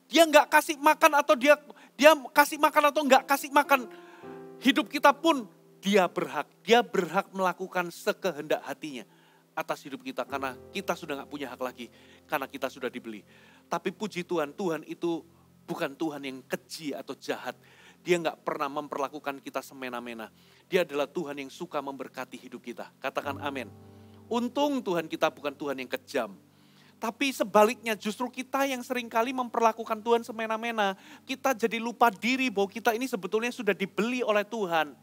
Dia enggak kasih makan atau dia kasih makan atau enggak kasih makan hidup kita pun dia berhak. Dia berhak melakukan sekehendak hatinya atas hidup kita karena kita sudah enggak punya hak lagi karena kita sudah dibeli. Tapi puji Tuhan, Tuhan itu bukan Tuhan yang keji atau jahat. Dia enggak pernah memperlakukan kita semena-mena. Dia adalah Tuhan yang suka memberkati hidup kita. Katakan amin. Untung Tuhan kita bukan Tuhan yang kejam. Tapi sebaliknya justru kita yang seringkali memperlakukan Tuhan semena-mena. Kita jadi lupa diri bahwa kita ini sebetulnya sudah dibeli oleh Tuhan.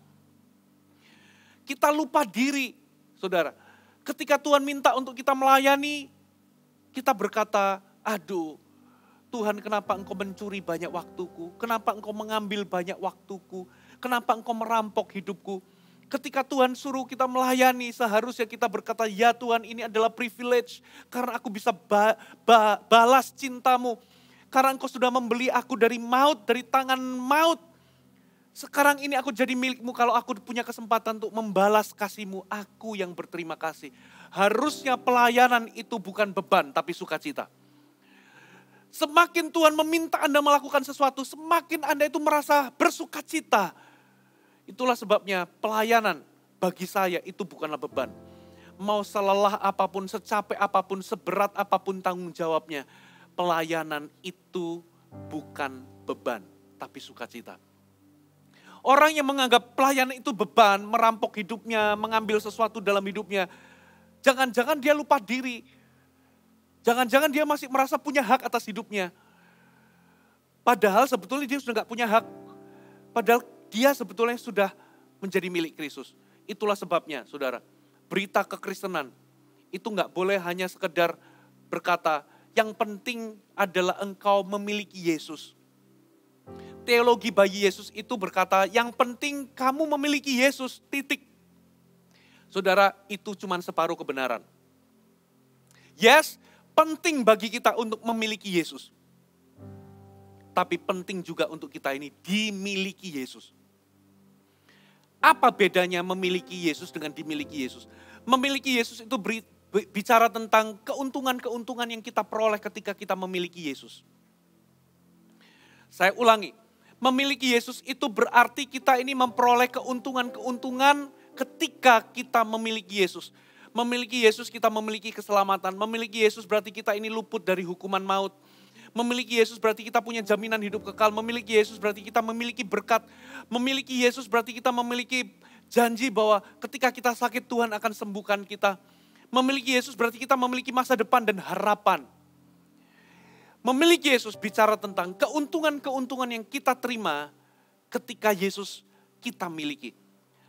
Kita lupa diri, saudara. Ketika Tuhan minta untuk kita melayani, kita berkata, aduh Tuhan, kenapa engkau mencuri banyak waktuku? Kenapa engkau mengambil banyak waktuku? Kenapa engkau merampok hidupku? Ketika Tuhan suruh kita melayani, seharusnya kita berkata, ya Tuhan, ini adalah privilege. Karena aku bisa balas cintamu. Karena engkau sudah membeli aku dari maut, dari tangan maut. Sekarang ini aku jadi milikmu kalau aku punya kesempatan untuk membalas kasihmu. Aku yang berterima kasih. Harusnya pelayanan itu bukan beban, tapi sukacita. Semakin Tuhan meminta Anda melakukan sesuatu, semakin Anda itu merasa bersukacita. Itulah sebabnya pelayanan bagi saya itu bukanlah beban. Mau selelah apapun, secapek apapun, seberat apapun tanggung jawabnya. Pelayanan itu bukan beban, tapi sukacita. Orang yang menganggap pelayanan itu beban, merampok hidupnya, mengambil sesuatu dalam hidupnya. Jangan-jangan dia lupa diri. Jangan-jangan dia masih merasa punya hak atas hidupnya. Padahal sebetulnya dia sudah gak punya hak. Padahal dia sebetulnya sudah menjadi milik Kristus. Itulah sebabnya, saudara, berita kekristenan itu gak boleh hanya sekedar berkata, yang penting adalah engkau memiliki Yesus. Teologi bagi Yesus itu berkata, yang penting kamu memiliki Yesus, titik. Saudara, itu cuma separuh kebenaran. Yes, penting bagi kita untuk memiliki Yesus. Tapi penting juga untuk kita ini dimiliki Yesus. Apa bedanya memiliki Yesus dengan dimiliki Yesus? Memiliki Yesus itu bicara tentang keuntungan-keuntungan yang kita peroleh ketika kita memiliki Yesus. Saya ulangi, memiliki Yesus itu berarti kita ini memperoleh keuntungan-keuntungan ketika kita memiliki Yesus. Memiliki Yesus kita memiliki keselamatan. Memiliki Yesus berarti kita ini luput dari hukuman maut. Memiliki Yesus berarti kita punya jaminan hidup kekal. Memiliki Yesus berarti kita memiliki berkat. Memiliki Yesus berarti kita memiliki janji bahwa ketika kita sakit Tuhan akan sembuhkan kita. Memiliki Yesus berarti kita memiliki masa depan dan harapan. Memiliki Yesus bicara tentang keuntungan-keuntungan yang kita terima ketika Yesus kita miliki.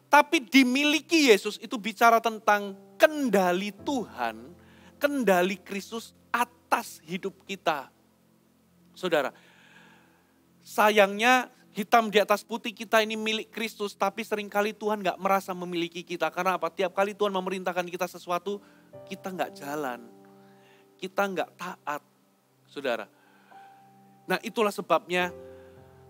Tapi dimiliki Yesus itu bicara tentang kendali Tuhan, kendali Kristus atas hidup kita. Saudara, sayangnya hitam di atas putih kita ini milik Kristus, tapi seringkali Tuhan gak merasa memiliki kita. Karena apa? Tiap kali Tuhan memerintahkan kita sesuatu, kita gak jalan. Kita gak taat, saudara. Nah itulah sebabnya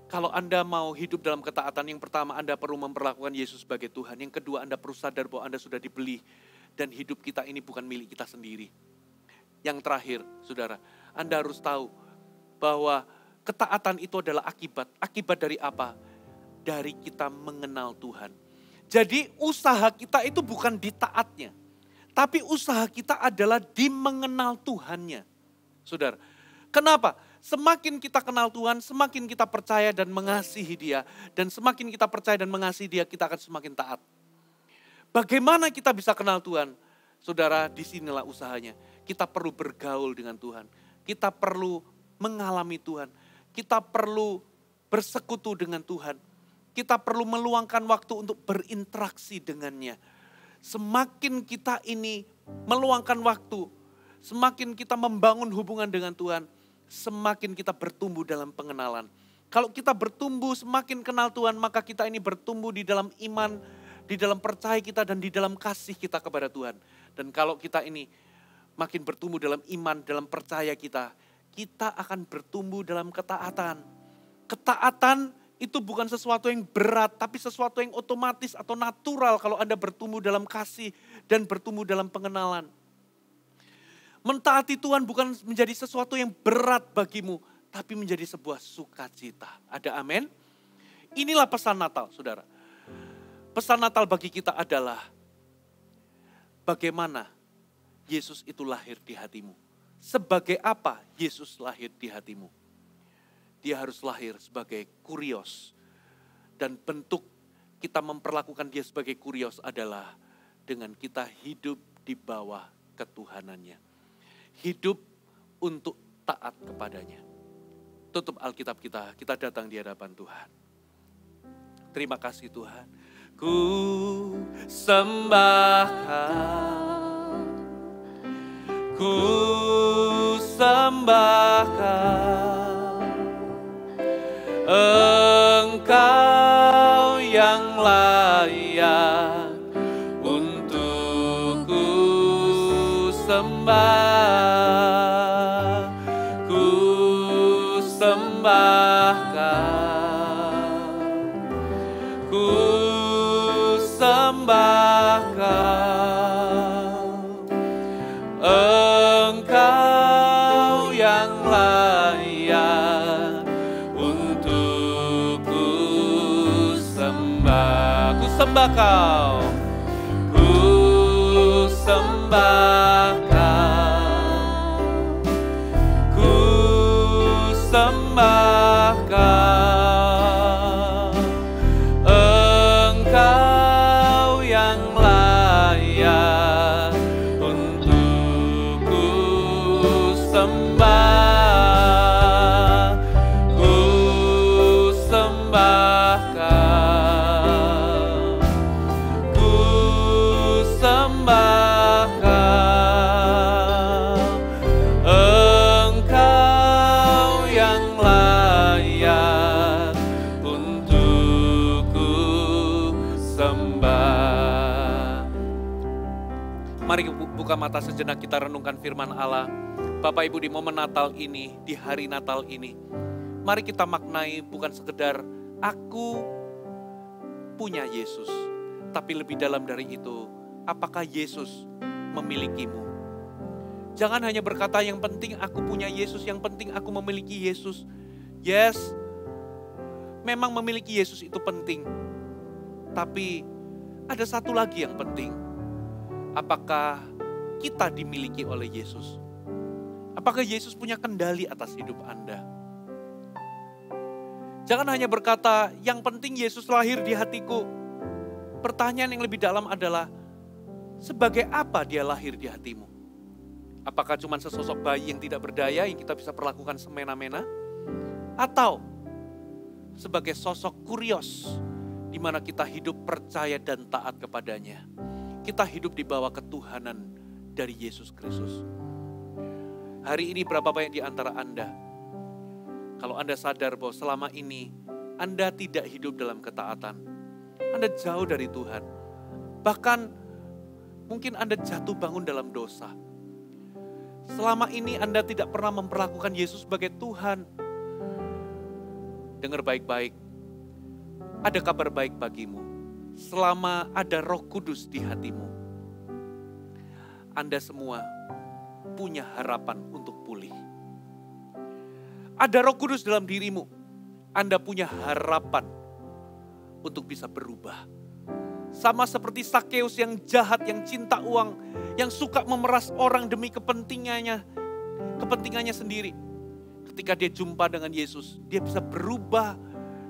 kalau Anda mau hidup dalam ketaatan, yang pertama Anda perlu memperlakukan Yesus sebagai Tuhan. Yang kedua Anda perlu sadar bahwa Anda sudah dibeli dan hidup kita ini bukan milik kita sendiri. Yang terakhir, saudara, Anda harus tahu bahwa ketaatan itu adalah akibat. Akibat dari apa? Dari kita mengenal Tuhan. Jadi usaha kita itu bukan di taatnya, tapi usaha kita adalah di mengenal Tuhannya. Saudara, kenapa? Semakin kita kenal Tuhan, semakin kita percaya dan mengasihi Dia. Dan semakin kita percaya dan mengasihi Dia, kita akan semakin taat. Bagaimana kita bisa kenal Tuhan? Saudara, disinilah usahanya. Kita perlu bergaul dengan Tuhan. Kita perlu mengalami Tuhan. Kita perlu bersekutu dengan Tuhan. Kita perlu meluangkan waktu untuk berinteraksi dengannya. Semakin kita ini meluangkan waktu, semakin kita membangun hubungan dengan Tuhan, semakin kita bertumbuh dalam pengenalan. Kalau kita bertumbuh semakin kenal Tuhan, maka kita ini bertumbuh di dalam iman, di dalam percaya kita dan di dalam kasih kita kepada Tuhan. Dan kalau kita ini makin bertumbuh dalam iman, dalam percaya kita akan bertumbuh dalam ketaatan. Ketaatan itu bukan sesuatu yang berat, tapi sesuatu yang otomatis atau natural kalau Anda bertumbuh dalam kasih dan bertumbuh dalam pengenalan. Mentaati Tuhan bukan menjadi sesuatu yang berat bagimu, tapi menjadi sebuah sukacita. Ada amin? Inilah pesan Natal, saudara. Pesan Natal bagi kita adalah bagaimana Yesus itu lahir di hatimu. Sebagai apa Yesus lahir di hatimu? Dia harus lahir sebagai kurios. Dan bentuk kita memperlakukan dia sebagai kurios adalah dengan kita hidup di bawah ketuhanannya. Hidup untuk taat kepadanya. Tutup Alkitab kita datang di hadapan Tuhan. Terima kasih Tuhan. Ku sembah Kau, ku sembah Kau, Engkau yang layak untuk ku sembah. Engkau yang layak untuk ku sembah. Ku sembah Kau, ku sembah Kau, ku sembah Kau, Engkau yang layak untuk ku sembah. Ku sembah Kau, ku sembah Kau, Engkau yang layak untuk ku sembah. Mari buka mata sejenak, kita renungkan firman Allah. Bapak Ibu, di momen Natal ini, di hari Natal ini, mari kita maknai bukan sekedar aku punya Yesus, tapi lebih dalam dari itu, apakah Yesus memilikimu? Jangan hanya berkata yang penting aku punya Yesus, yang penting aku memiliki Yesus. Yes, memang memiliki Yesus itu penting. Tapi ada satu lagi yang penting. Apakah kita dimiliki oleh Yesus? Apakah Yesus punya kendali atas hidup Anda? Jangan hanya berkata, yang penting Yesus lahir di hatiku. Pertanyaan yang lebih dalam adalah, sebagai apa dia lahir di hatimu? Apakah cuma sesosok bayi yang tidak berdaya yang kita bisa perlakukan semena-mena? Atau sebagai sosok kurios di mana kita hidup percaya dan taat kepadanya? Kita hidup di bawah ketuhanan dari Yesus Kristus. Hari ini berapa banyak di antara Anda, kalau Anda sadar bahwa selama ini Anda tidak hidup dalam ketaatan, Anda jauh dari Tuhan. Bahkan mungkin Anda jatuh bangun dalam dosa. Selama ini Anda tidak pernah memperlakukan Yesus sebagai Tuhan. Dengar baik-baik, ada kabar baik bagimu. Selama ada Roh Kudus di hatimu, Anda semua punya harapan untuk pulih. Ada Roh Kudus dalam dirimu, Anda punya harapan untuk bisa berubah. Sama seperti Sakeus yang jahat, yang cinta uang, yang suka memeras orang demi kepentingannya sendiri. Ketika dia jumpa dengan Yesus, dia bisa berubah.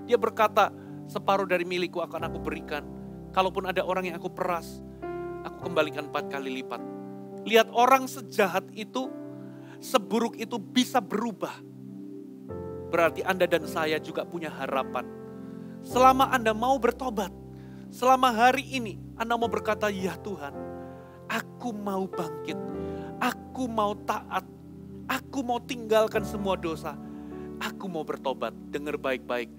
Dia berkata, separuh dari milikku akan aku berikan. Kalaupun ada orang yang aku peras, aku kembalikan 4 kali lipat. Lihat orang sejahat itu, seburuk itu bisa berubah. Berarti Anda dan saya juga punya harapan. Selama Anda mau bertobat, selama hari ini Anda mau berkata, ya Tuhan, aku mau bangkit, aku mau taat, aku mau tinggalkan semua dosa, aku mau bertobat. Dengar baik-baik,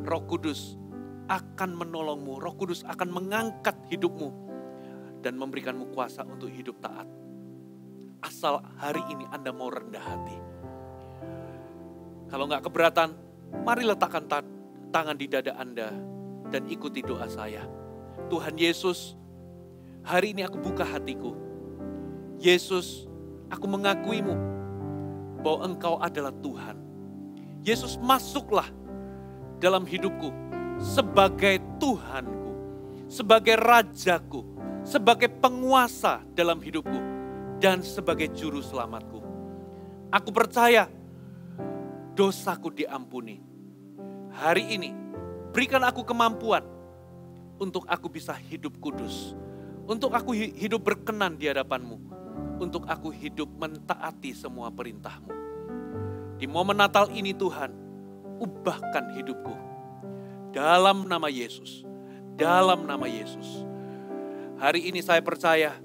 Roh Kudus akan menolongmu, Roh Kudus akan mengangkat hidupmu dan memberikanmu kuasa untuk hidup taat. Asal hari ini Anda mau rendah hati. Kalau nggak keberatan, mari letakkan tangan di dada Anda dan ikuti doa saya. Tuhan Yesus, hari ini aku buka hatiku. Yesus, aku mengakuimu bahwa Engkau adalah Tuhan. Yesus, masuklah dalam hidupku sebagai Tuhanku, sebagai Rajaku, sebagai penguasa dalam hidupku, dan sebagai juru selamatku. Aku percaya dosaku diampuni. Hari ini berikan aku kemampuan untuk aku bisa hidup kudus, untuk aku hidup berkenan di hadapan-Mu, untuk aku hidup mentaati semua perintah-Mu. Di momen Natal ini Tuhan, ubahkan hidupku. Dalam nama Yesus, dalam nama Yesus. Hari ini saya percaya,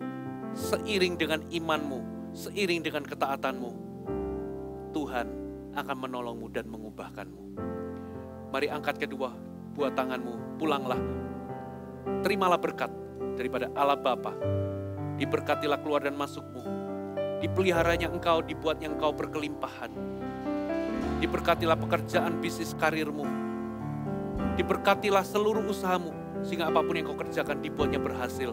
seiring dengan iman-Mu, seiring dengan ketaatan-Mu, Tuhan akan menolong-Mu dan mengubahkan-Mu. Mari angkat kedua buah tangan-Mu, pulanglah. Terimalah berkat daripada Allah Bapa. Diberkatilah keluar dan masuk-Mu. Dipeliharanya engkau, dibuatnya engkau berkelimpahan. Diberkatilah pekerjaan bisnis karirmu. Diberkatilah seluruh usahamu, sehingga apapun yang kau kerjakan dibuatnya berhasil.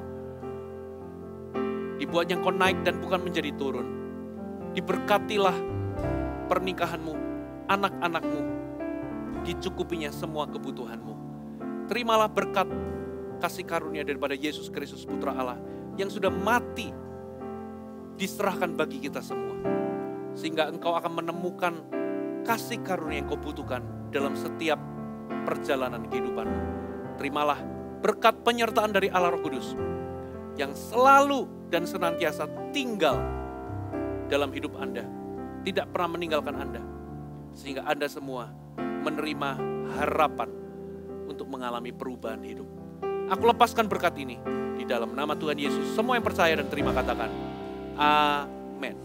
Dibuatnya kau naik dan bukan menjadi turun. Diberkatilah pernikahanmu, anak-anakmu, dicukupinya semua kebutuhanmu. Terimalah berkat kasih karunia daripada Yesus Kristus Putra Allah yang sudah mati, diserahkan bagi kita semua. Sehingga engkau akan menemukan kasih karunia yang kau butuhkan dalam setiap perjalanan kehidupanmu. Terimalah berkat penyertaan dari Allah Roh Kudus yang selalu dan senantiasa tinggal dalam hidup Anda, tidak pernah meninggalkan Anda, sehingga Anda semua menerima harapan untuk mengalami perubahan hidup. Aku lepaskan berkat ini di dalam nama Tuhan Yesus. Semua yang percaya dan terima katakan, amin.